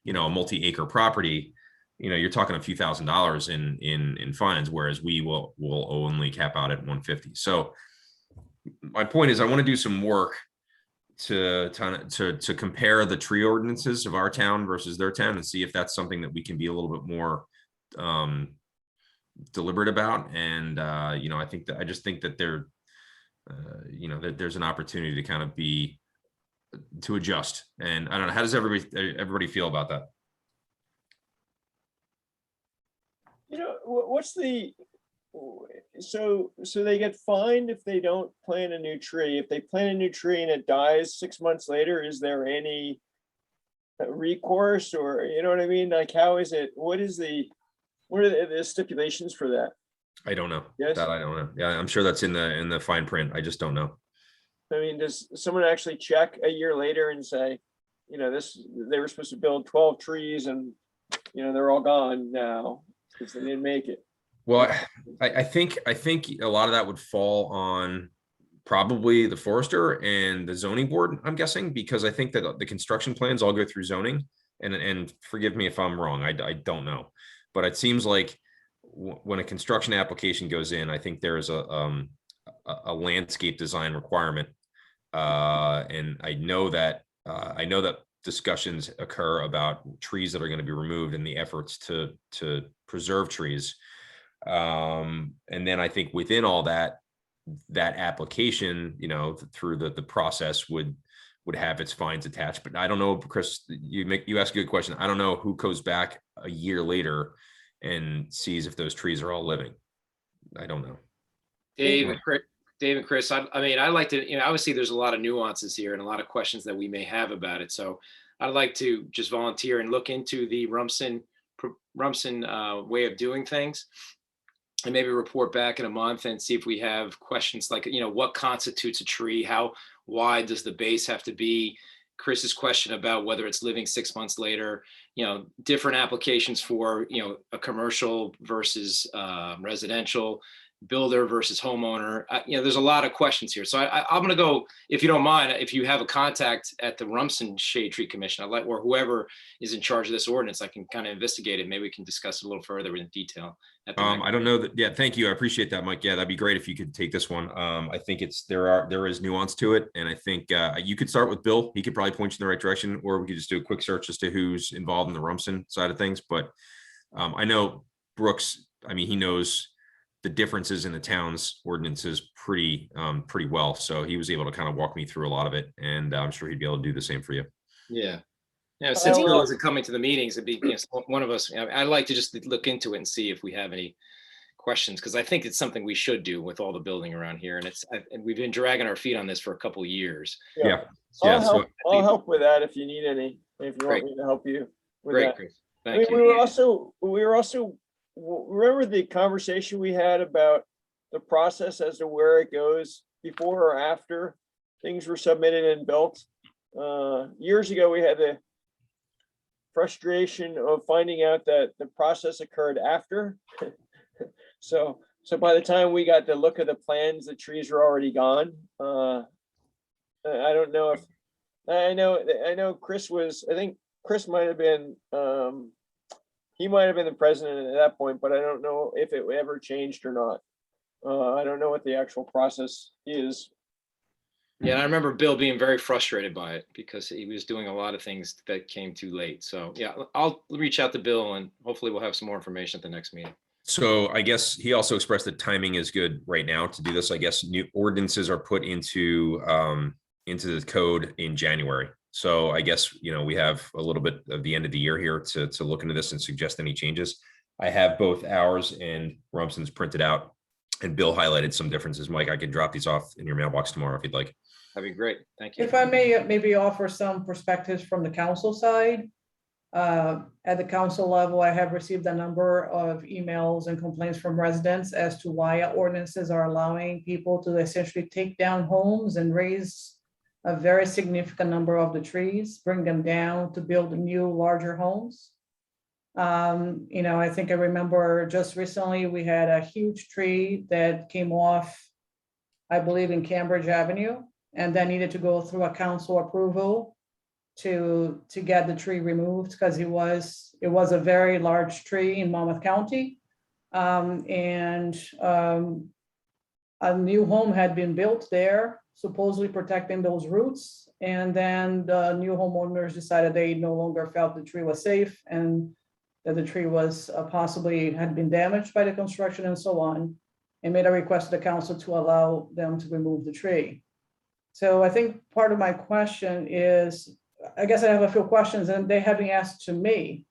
a multi-acre property, you're talking a few $1,000s in fines, whereas we will only cap out at $150. So my point is, I want to do some work to compare the tree ordinances of our town versus their town, and see if that's something that we can be a little bit more deliberate about. And I just think that that there's an opportunity to kind of to adjust. And I don't know, how does everybody feel about that? What's so they get fined if they don't plant a new tree. If they plant a new tree and it dies 6 months later, is there any recourse, or you know what I mean? Like, how is it? What are the stipulations for that? I don't know. Yes. That I don't know. Yeah, I'm sure that's in the fine print. I just don't know. I mean, does someone actually check a year later and say, they were supposed to build 12 trees and they're all gone now because they didn't make it? Well, I think a lot of that would fall on probably the forester and the zoning board, I'm guessing, because I think that the construction plans all go through zoning, and forgive me if I'm wrong. I don't know, but it seems like when a construction application goes in, I think there is a landscape design requirement. And I know that discussions occur about trees that are going to be removed and the efforts to preserve trees. And then I think within all that application, through the process would have its fines attached. But I don't know, Chris, you ask a good question. I don't know who goes back a year later and sees if those trees are all living. I don't know. Dave and Chris, I mean, I like to, obviously there's a lot of nuances here and a lot of questions that we may have about it. So I'd like to just volunteer and look into the Rumson way of doing things, and maybe report back in a month and see if we have questions like, what constitutes a tree? How wide does the base have to be? Chris's question about whether it's living 6 months later, different applications for, a commercial versus residential, builder versus homeowner. There's a lot of questions here. So I'm going to go, if you don't mind, if you have a contact at the Rumson Shade Tree Commission, or whoever is in charge of this ordinance, I can kind of investigate it. Maybe we can discuss it a little further in detail. I don't know that. Yeah, thank you. I appreciate that, Mike. Yeah, that'd be great if you could take this one. I think there is nuance to it, and I think you could start with Bill. He could probably point you in the right direction, or we could just do a quick search as to who's involved in the Rumson side of things. But I know Brooks. I mean, he knows the differences in the town's ordinances pretty well, so he was able to kind of walk me through a lot of it, and I'm sure he'd be able to do the same for you. Yeah. Since Bill isn't coming to the meetings, it'd be one of us. I'd like to just look into it and see if we have any questions, because I think it's something we should do with all the building around here, and we've been dragging our feet on this for a couple of years. Yeah. I'll help with that if you need any. If you want me to help you with that. Great. Thank you. We were also remember the conversation we had about the process as to where it goes before or after things were submitted and built. Years ago, we had the frustration of finding out that the process occurred after. So by the time we got to look at the plans, the trees were already gone. I don't know if I know Chris I think Chris might have been he might have been the president at that point, but I don't know if it ever changed or not. I don't know what the actual process is. Yeah, and I remember Bill being very frustrated by it because he was doing a lot of things that came too late. So yeah, I'll reach out to Bill and hopefully we'll have some more information at the next meeting. So I guess he also expressed that timing is good right now to do this. I guess new ordinances are put into the code in January. So I guess, we have a little bit of the end of the year here to look into this and suggest any changes. I have both ours and Rumson's printed out, and Bill highlighted some differences. Mike, I could drop these off in your mailbox tomorrow if you'd like. That'd be great. Thank you. If I may maybe offer some perspectives from the council side. At the council level, I have received a number of emails and complaints from residents as to why ordinances are allowing people to essentially take down homes and raise a very significant number of the trees, bring them down to build new, larger homes. I think I remember just recently, we had a huge tree that came off, I believe in Cambridge Avenue, and then needed to go through a council approval to get the tree removed because it was a very large tree in Monmouth County. A new home had been built there, supposedly protecting those roots. And then the new homeowners decided they no longer felt the tree was safe and that the tree was possibly had been damaged by the construction and so on, and made a request to the council to allow them to remove the tree. So I think part of my question is, I guess I have a few questions, and they have been asked to me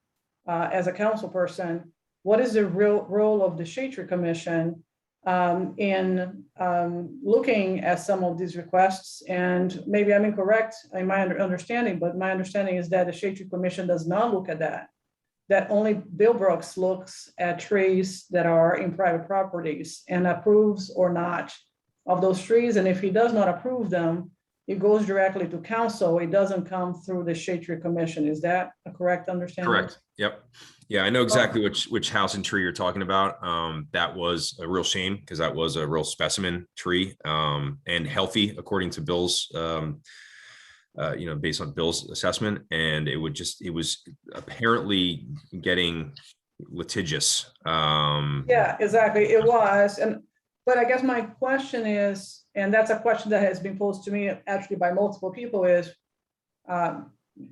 as a council person. What is the real role of the Shade Tree Commission in looking at some of these requests? And maybe I'm incorrect in my understanding, but my understanding is that the Shade Tree Commission does not look at that. That only Bill Brooks looks at trees that are in private properties and approves or not of those trees. And if he does not approve them, it goes directly to council. It doesn't come through the Shade Tree Commission. Is that a correct understanding? Correct. Yep. Yeah, I know exactly which house and tree you're talking about. That was a real shame because that was a real specimen tree and healthy according to Bill's, based on Bill's assessment. And it was apparently getting litigious. Yeah, exactly. It was. But I guess my question is, and that's a question that has been posed to me actually by multiple people, is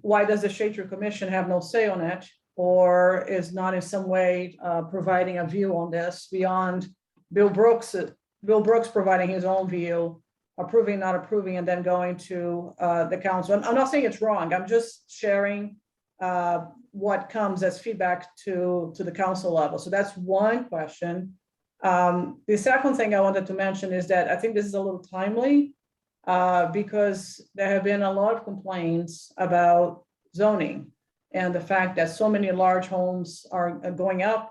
why does the Shade Tree Commission have no say on it, or is not in some way providing a view on this beyond Bill Brooks providing his own view, approving, not approving, and then going to the council. I'm not saying it's wrong. I'm just sharing what comes as feedback to the council level. So that's one question. The second thing I wanted to mention is that I think this is a little timely because there have been a lot of complaints about zoning and the fact that so many large homes are going up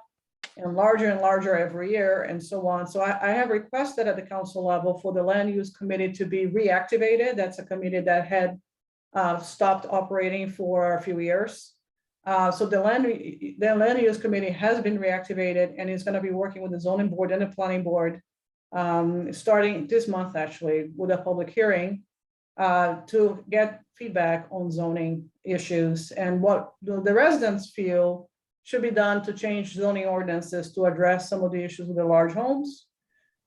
and larger every year and so on. So I have requested at the council level for the land use committee to be reactivated. That's a committee that had stopped operating for a few years. So the land use committee has been reactivated and is going to be working with the zoning board and the planning board starting this month, actually, with a public hearing to get feedback on zoning issues and what the residents feel should be done to change zoning ordinances to address some of the issues with the large homes.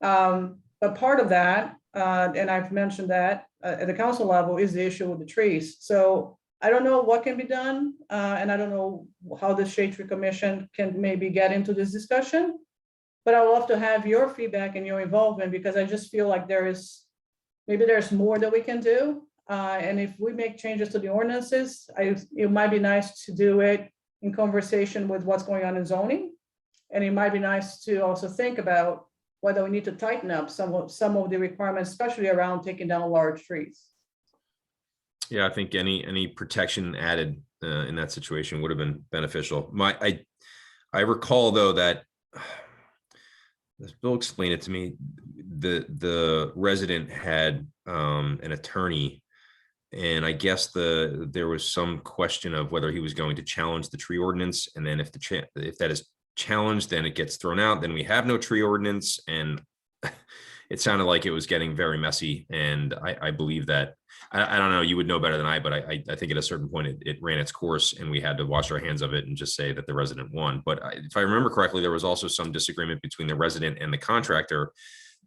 But part of that, and I've mentioned that at the council level, is the issue with the trees. So I don't know what can be done, and I don't know how the Shade Tree Commission can maybe get into this discussion, but I would love to have your feedback and your involvement because I just feel like maybe there's more that we can do. And if we make changes to the ordinances, it might be nice to do it in conversation with what's going on in zoning. And it might be nice to also think about whether we need to tighten up some of the requirements, especially around taking down large trees. Yeah, I think any protection added in that situation would have been beneficial. I recall though that as Bill explained it to me, the resident had an attorney, and I guess there was some question of whether he was going to challenge the tree ordinance, and then if that is challenged, then it gets thrown out. Then we have no tree ordinance, and it sounded like it was getting very messy. And I believe that. I don't know, you would know better than I, but I think at a certain point it ran its course and we had to wash our hands of it and just say that the resident won. But if I remember correctly, there was also some disagreement between the resident and the contractor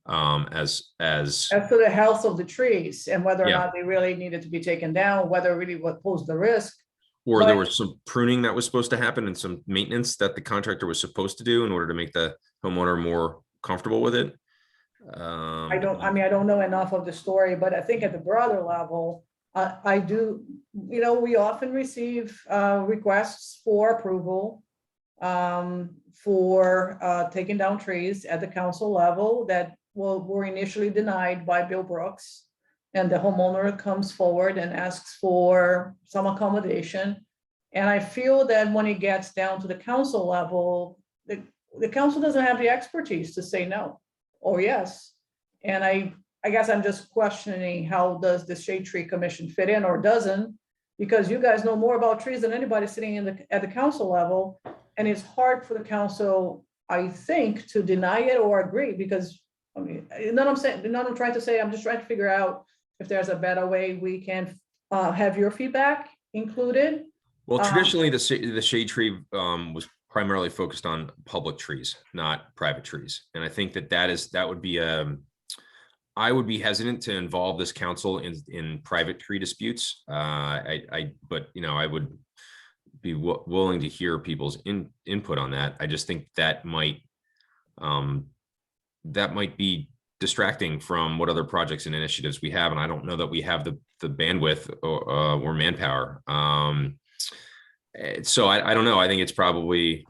as As to the health of the trees and whether or Yeah. not they really needed to be taken down, whether really what posed the risk. or there But- was some pruning that was supposed to happen and some maintenance that the contractor was supposed to do in order to make the homeowner more comfortable with it. I don't know enough of the story, but I think at the broader level, I do, we often receive requests for approval for taking down trees at the council level that were initially denied by Bill Brooks. And the homeowner comes forward and asks for some accommodation. And I feel that when it gets down to the council level, the council doesn't have the expertise to say no or yes. And I guess I'm just questioning, how does the Shade Tree Commission fit in or doesn't? Because you guys know more about trees than anybody sitting at the council level. And it's hard for the council, I think, to deny it or agree, because, I mean, none I'm trying to say, I'm just trying to figure out if there's a better way we can have your feedback included. Well, traditionally, the shade tree was primarily focused on public trees, not private trees. And I think that would be I would be hesitant to involve this council in private tree disputes. But I would be willing to hear people's input on that. I just think that might be distracting from what other projects and initiatives we have, and I don't know that we have the bandwidth or manpower. So I don't know. I think it's probably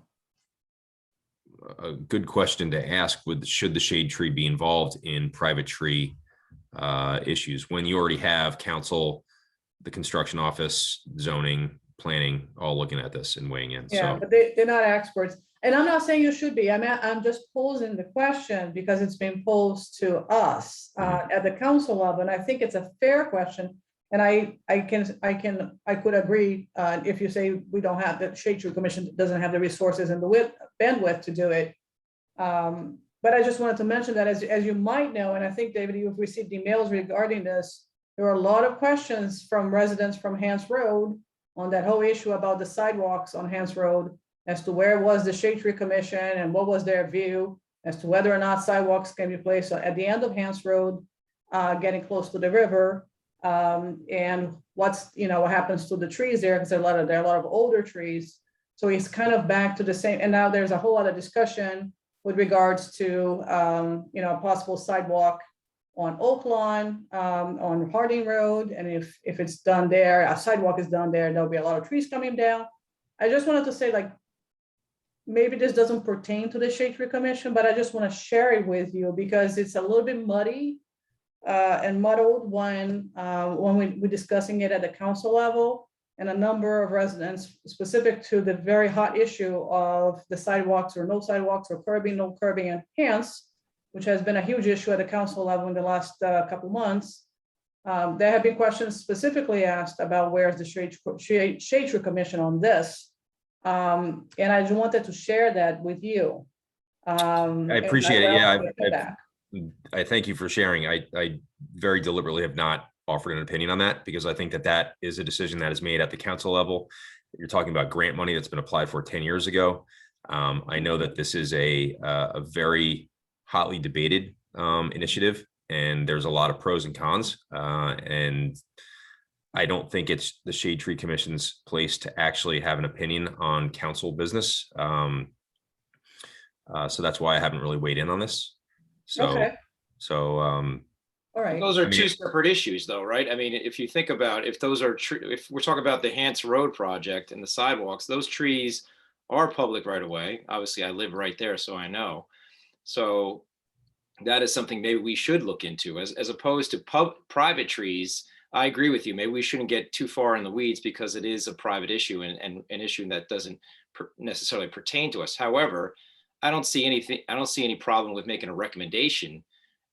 a good question to ask: should the shade tree be involved in private tree issues when you already have council, the construction office, zoning, planning, all looking at this and weighing in? Yeah, So but they're not experts. And I'm not saying you should be. I'm just posing the question because it's been posed to us at the council level, and I think it's a fair question. And I could agree if you say we don't have, the Shade Tree Commission doesn't have the resources and the bandwidth to do it. But I just wanted to mention that as you might know, and I think, David, you've received emails regarding this, there are a lot of questions from residents from Hance Road on that whole issue about the sidewalks on Hance Road, as to where was the Shade Tree Commission and what was their view as to whether or not sidewalks can be placed at the end of Hance Road, getting close to the river. And what happens to the trees there, because there are a lot of older trees. So it's kind of back to the same. And now there's a whole other discussion with regards to possible sidewalk on Oak Lawn, on Harding Road. And if it's done there, a sidewalk is done there, there'll be a lot of trees coming down. I just wanted to say, like, maybe this doesn't pertain to the Shade Tree Commission, but I just want to share it with you because it's a little bit muddy and muddled when we're discussing it at the council level, and a number of residents specific to the very hot issue of the sidewalks or no sidewalks or curbing, no curbing and Hance, which has been a huge issue at the council level in the last couple months. There have been questions specifically asked about where's the Shade Tree Commission on this. And I just wanted to share that with you. I appreciate it. Yeah, I thank you for sharing. I very deliberately have not offered an opinion on that because I think that is a decision that is made at the council level. You're talking about grant money that's been applied for 10 years ago. I know that this is a very hotly debated initiative, and there's a lot of pros and cons. And I don't think it's the Shade Tree Commission's place to actually have an opinion on council business. So that's why I haven't really weighed in on this. So, Okay. All right. Those are two separate issues though, right? I mean, if you think about, if we're talking about the Hance Road project and the sidewalks, those trees are public right away. Obviously I live right there, so I know. So that is something maybe we should look into as opposed to private trees. I agree with you. Maybe we shouldn't get too far in the weeds because it is a private issue and an issue that doesn't necessarily pertain to us. However, I don't see any problem with making a recommendation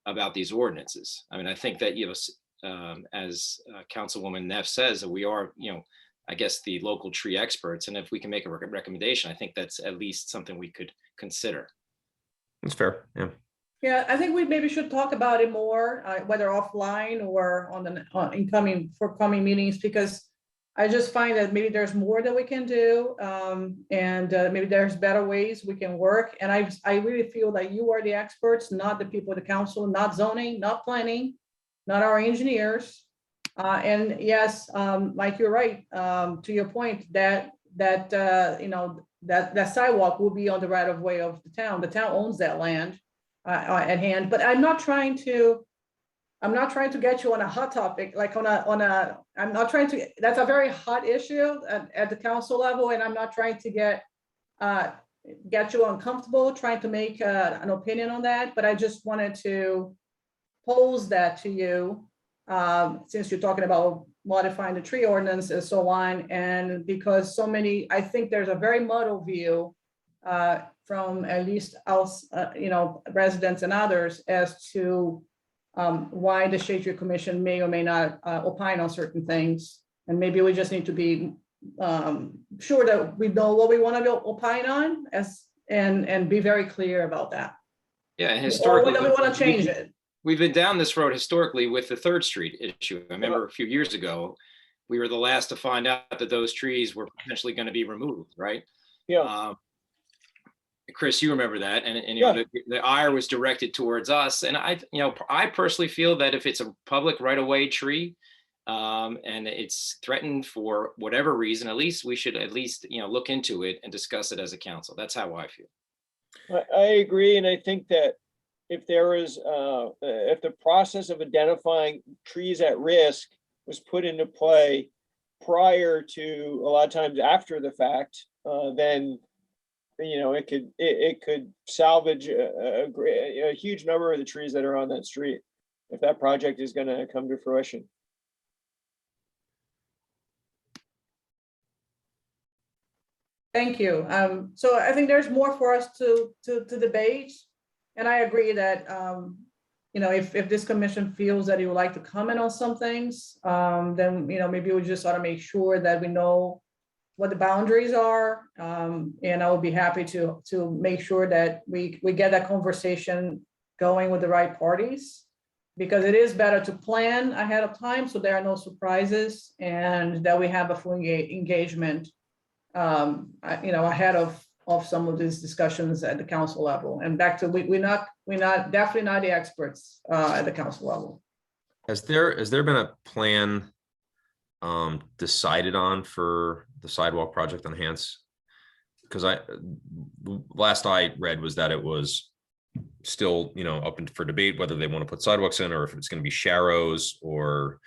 about these ordinances. I mean, I think that, as Councilwoman Neff says, that we are, I guess, the local tree experts. And if we can make a recommendation, I think that's at least something we could consider. That's fair. Yeah. Yeah, I think we maybe should talk about it more, whether offline or on the incoming meetings, because I just find that maybe there's more that we can do, and maybe there's better ways we can work. And I really feel that you are the experts, not the people at the council, not zoning, not planning, not our engineers. And yes, Mike, you're right. To your point, that sidewalk will be on the right of way of the town. The town owns that land at hand. But I'm not trying to get you on a hot topic, like I'm not trying to, that's a very hot issue at the council level, and I'm not trying to get you uncomfortable, trying to make an opinion on that, but I just wanted to pose that to you, since you're talking about modifying the tree ordinance and so on, and because I think there's a very muddled view from at least us, residents and others as to why the Shade Tree Commission may or may not opine on certain things. And maybe we just need to be sure that we know what we want to opine on and be very clear about that. Yeah, and Or historically, whether we want to change it. we've been down this road historically with the 3rd Street issue. I remember a few years ago, we were the last to find out that those trees were potentially going to be removed, right? Yeah. Chris, you remember that, and Yeah. the ire was directed towards us. And I personally feel that if it's a public right-of-way tree, and it's threatened for whatever reason, at least we should look into it and discuss it as a council. That's how I feel. I agree, and I think that if there is, if the process of identifying trees at risk was put into play prior to, a lot of times after the fact, then it could salvage a huge number of the trees that are on that street if that project is going to come to fruition. Thank you. So I think there's more for us to debate. And I agree that, if this commission feels that you would like to comment on some things, then, maybe we just ought to make sure that we know what the boundaries are. And I would be happy to make sure that we get that conversation going with the right parties, because it is better to plan ahead of time so there are no surprises and that we have a full engagement ahead of some of these discussions at the council level. And back to, we're definitely not the experts at the council level. Has there been a plan decided on for the sidewalk project on Hance? Because last I read was that it was still, up for debate whether they want to put sidewalks in or if it's going to be sharrows or,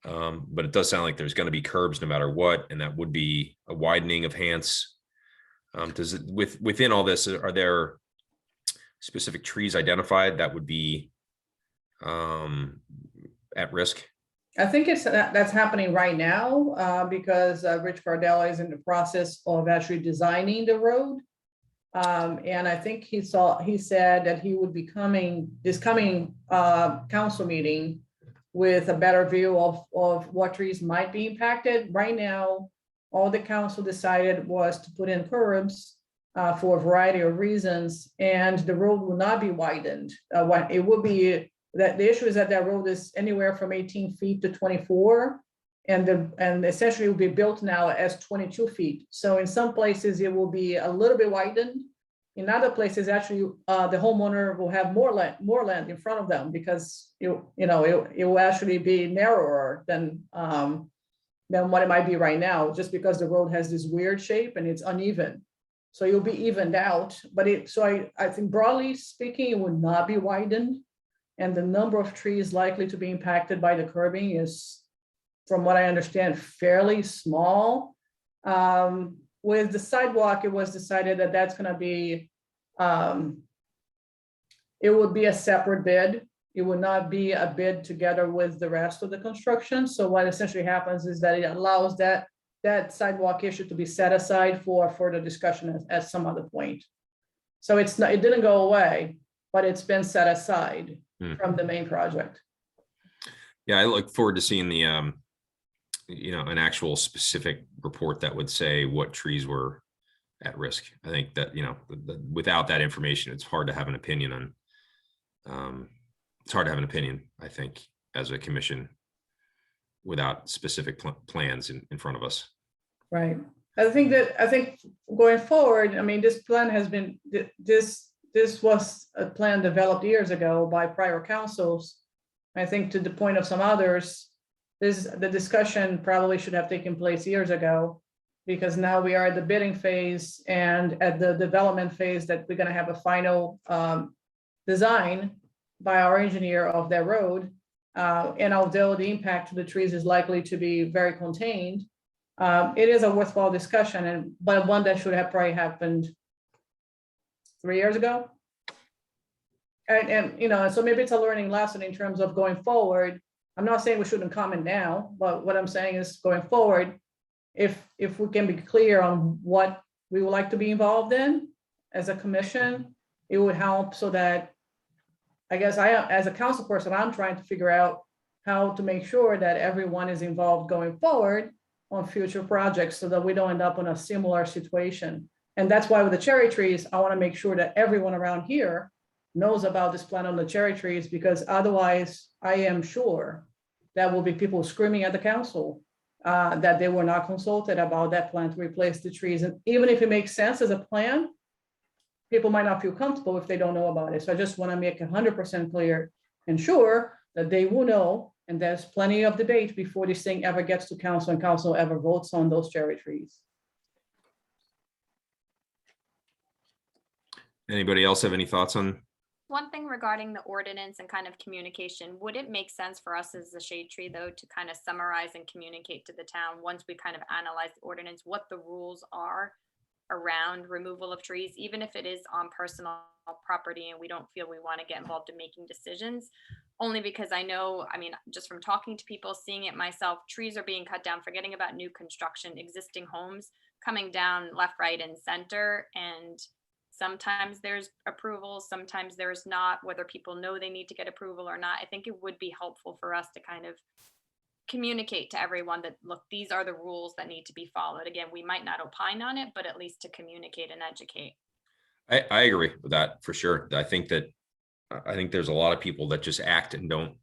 but it does sound like there's going to be curbs no matter what, and that would be a widening of Hance. Does it within all this, are there specific trees identified that would be at risk? I think that's happening right now because Rich Cardella is in the process of actually designing the road. And I think he said that he would be this coming council meeting with a better view of what trees might be impacted. Right now, all the council decided was to put in curbs for a variety of reasons, and the road will not be widened. It will be that the issue is that road is anywhere from 18 feet to 24, and essentially will be built now as 22 feet. So in some places it will be a little bit widened. In other places, actually, the homeowner will have more land in front of them because it will actually be narrower than what it might be right now, just because the road has this weird shape and it's uneven. So you'll be evened out, but I think broadly speaking, it would not be widened. And the number of trees likely to be impacted by the curbing is, from what I understand, fairly small. With the sidewalk, it was decided that that's going to be, it would be a separate bid. It would not be a bid together with the rest of the construction. So what essentially happens is that it allows that sidewalk issue to be set aside for further discussion at some other point. So it didn't go away, but it's been set aside from the main project. Yeah, I look forward to seeing the an actual specific report that would say what trees were at risk. I think that without that information, it's hard to have an opinion on. It's hard to have an opinion, I think, as a commission. without specific plans in front of us. Right. I think going forward, I mean, this plan has been, this was a plan developed years ago by prior councils. I think to the point of some others, the discussion probably should have taken place years ago, because now we are at the bidding phase and at the development phase that we're gonna have a final design by our engineer of that road. And although the impact to the trees is likely to be very contained, it is a worthwhile discussion, but one that should have probably happened 3 years ago. And so maybe it's a learning lesson in terms of going forward. I'm not saying we shouldn't comment now, but what I'm saying is going forward, if we can be clear on what we would like to be involved in as a commission, it would help so that, I guess as a council person, I'm trying to figure out how to make sure that everyone is involved going forward on future projects so that we don't end up in a similar situation. And that's why with the cherry trees, I want to make sure that everyone around here knows about this plan on the cherry trees, because otherwise I am sure that will be people screaming at the council that they were not consulted about that plan to replace the trees. And even if it makes sense as a plan, people might not feel comfortable if they don't know about it. So I just want to make 100% clear and sure that they will know, and there's plenty of debate before this thing ever gets to council and council ever votes on those cherry trees. Anybody else have any thoughts on? One thing regarding the ordinance and kind of communication, would it make sense for us as the shade tree though to kind of summarize and communicate to the town, once we kind of analyze the ordinance, what the rules are around removal of trees, even if it is on personal property and we don't feel we want to get involved in making decisions? Only because I know, I mean, just from talking to people, seeing it myself, trees are being cut down, forgetting about new construction, existing homes coming down left, right, and center. And sometimes there's approval, sometimes there's not, whether people know they need to get approval or not. I think it would be helpful for us to kind of communicate to everyone that, look, these are the rules that need to be followed. Again, we might not opine on it, but at least to communicate and educate. I agree with that for sure. I think there's a lot of people that just act and don't,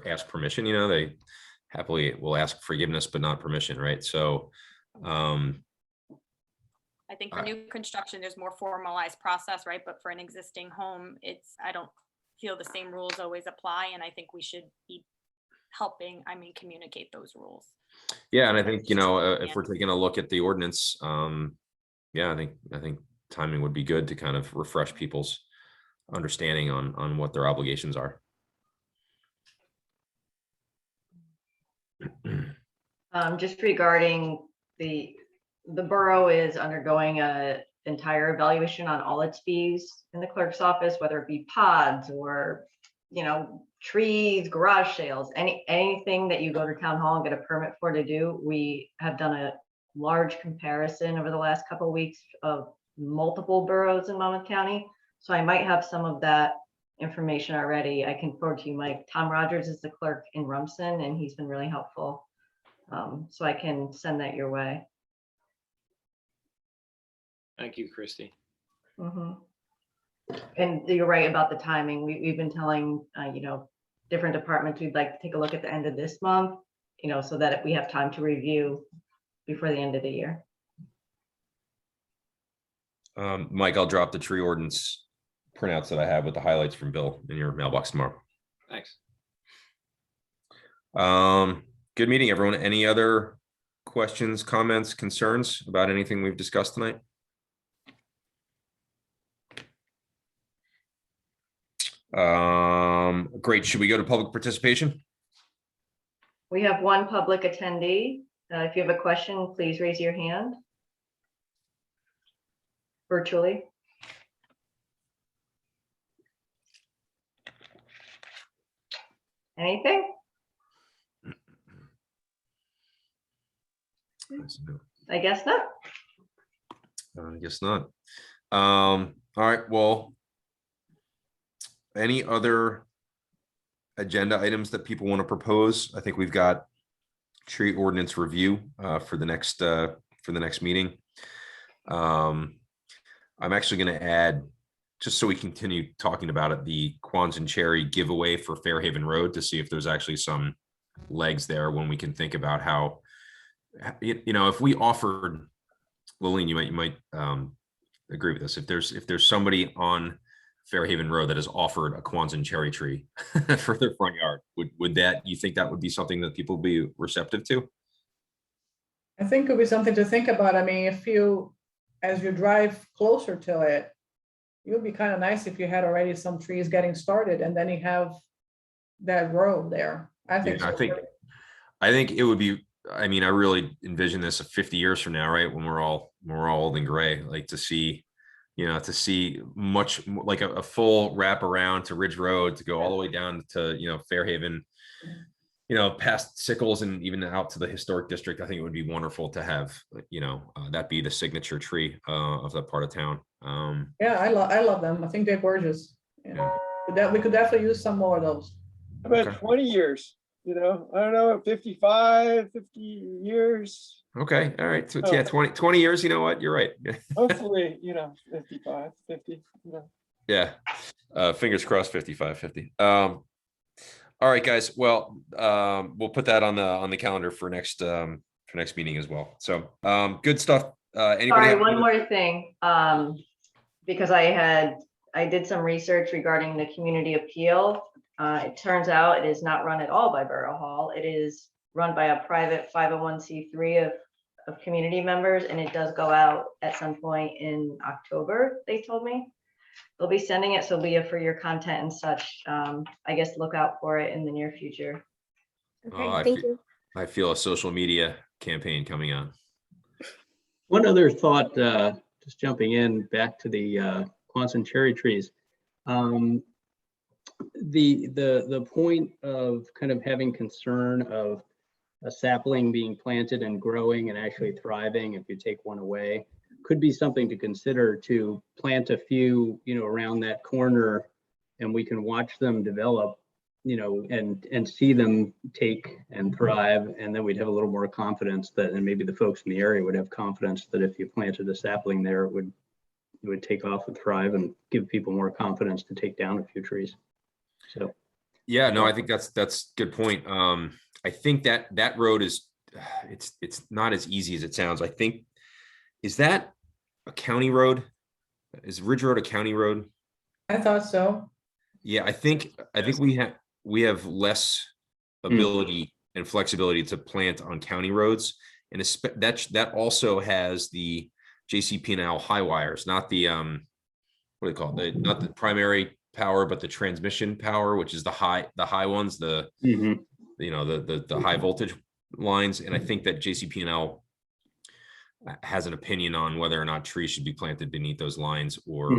ask permission. They happily will ask forgiveness, but not permission, right? So, I think for new construction, there's more formalized process, right? But for an existing home, I don't feel the same rules always apply. And I think we should be helping, communicate those rules. Yeah. And I think, if we're taking a look at the ordinance, I think timing would be good to kind of refresh people's understanding on what their obligations are. Just regarding the borough is undergoing a entire evaluation on all its fees in the clerk's office, whether it be pods or, trees, garage sales, anything that you go to town hall and get a permit for to do. We have done a large comparison over the last couple of weeks of multiple boroughs in Monmouth County. So I might have some of that information already. I can forward to you, Mike. Tom Rogers is the clerk in Rumson, and he's been really helpful. So I can send that your way. Thank you, Christy. Mm-hmm. And you're right about the timing. We've been telling, different departments we'd like to take a look at the end of this month, so that we have time to review before the end of the year. Mike, I'll drop the tree ordinance printouts that I have with the highlights from Bill in your mailbox tomorrow. Thanks. Good meeting, everyone. Any other questions, comments, concerns about anything we've discussed tonight? Great. Should we go to public participation? We have one public attendee. If you have a question, please raise your hand. Virtually. Anything? I guess not. I guess not. All right. Well, any other agenda items that people want to propose? I think we've got tree ordinance review for the next meeting. I'm actually going to add, just so we continue talking about it, the Quanz and Cherry giveaway for Fairhaven Road, to see if there's actually some legs there when we can think about how, you know, if we offered, Lillian, you might agree with this. If there's somebody on Fairhaven Road that has offered a Kwanzaa cherry tree for their front yard, would that, you think that would be something that people would be receptive to? I think it would be something to think about. I mean, if you, as you drive closer to it, it would be kind of nice if you had already some trees getting started and then you have that road there. I think Yeah, so. I think it would be, I mean, I really envision this 50 years from now, right? When we're all old and gray, like to see, you know, to see much like a full wrap around to Ridge Road, to go all the way down to, you know, Fairhaven, you know, past Sickles and even out to the historic district. I think it would be wonderful to have, you know, that be the signature tree of that part of town. Yeah, I love them. I think they're gorgeous. Yeah. That we could definitely use some more of those. How about Okay. 20 years? You know, I don't know, 55, 50 years. Okay. All right. So Oh. yeah, 20 years. You know what? You're right. Hopefully, you know, 55, 50, you know. Yeah. Fingers crossed, 55, 50. All right, guys. Well, we'll put that on the calendar for next meeting as well. So good stuff. Anybody Sorry, have one any- more thing, because I did some research regarding the community appeal. It turns out it is not run at all by Borough Hall. It is run by a private 501c3 of community members, and it does go out at some point in October, they told me. They'll be sending it, so Leah, for your content and such, I guess look out for it in the near future. Okay, thank you. I feel a social media campaign coming on. One other thought, just jumping in back to the Kwanzaa cherry trees. The point of kind of having concern of a sapling being planted and growing and actually thriving if you take one away could be something to consider, to plant a few, you know, around that corner, and we can watch them develop, you know, and see them take and thrive, and then we'd have a little more confidence that, and maybe the folks in the area would have confidence that if you planted a sapling there, it would take off and thrive and give people more confidence to take down a few trees. So Yeah, no, I think that's a good point. I think that road is, it's not as easy as it sounds. I think, is that a county road? Is Ridge Road a county road? I thought so. Yeah, I think we have less ability and flexibility to plant on county roads, and that also has the JCP&L high wires, not the what do they call it? Not the primary power, but the transmission power, which is the high ones, you know, the high voltage lines. And I think that JCP&L has an opinion on whether or not trees should be planted beneath those lines or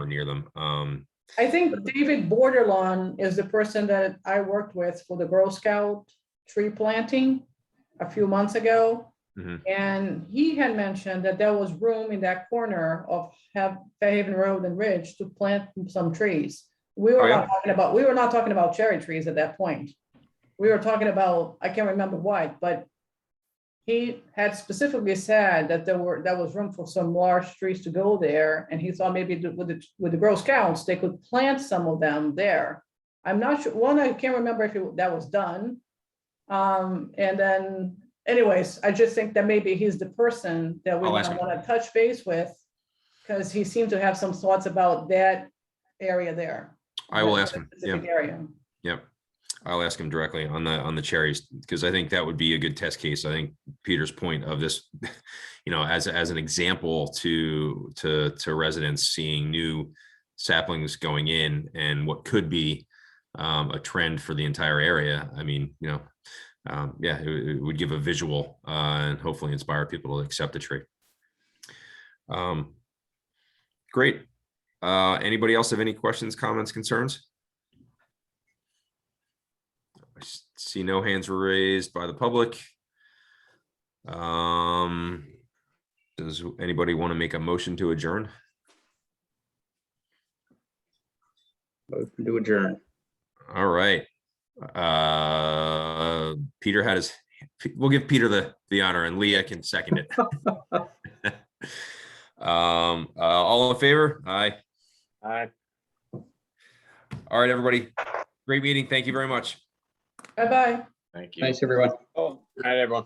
near them. I think David Borderlawn is the person that I worked with for the Girl Scout tree planting a few months ago. And he had mentioned that there was room in that corner of Fairhaven Road and Ridge to plant some trees. We were not talking about cherry trees at that point. We were talking about, I can't remember what, but he had specifically said that there was room for some large trees to go there, and he thought maybe with the Girl Scouts they could plant some of them there. I'm not sure. One, I can't remember if that was done. And then, anyways, I just think that maybe he's the person that we want to touch base with, because he seemed to have some thoughts about that area there. I will ask him. Specific area. Yep. I'll ask him directly on the cherries, because I think that would be a good test case. I think Peter's point of this, you know, as an example to residents seeing new saplings going in and what could be a trend for the entire area. I mean, you know, yeah, it would give a visual and hopefully inspire people to accept the tree. Great. Anybody else have any questions, comments, concerns? I see no hands were raised by the public. Does anybody want to make a motion to adjourn? motion to adjourn. All right. Peter had we'll give Peter the honor, and Leah can second it. All in favor? Aye. Aye. All right, everybody. Great meeting. Thank you very much. Bye-bye. Thank you. Thanks, everyone. Oh, Good night, everyone.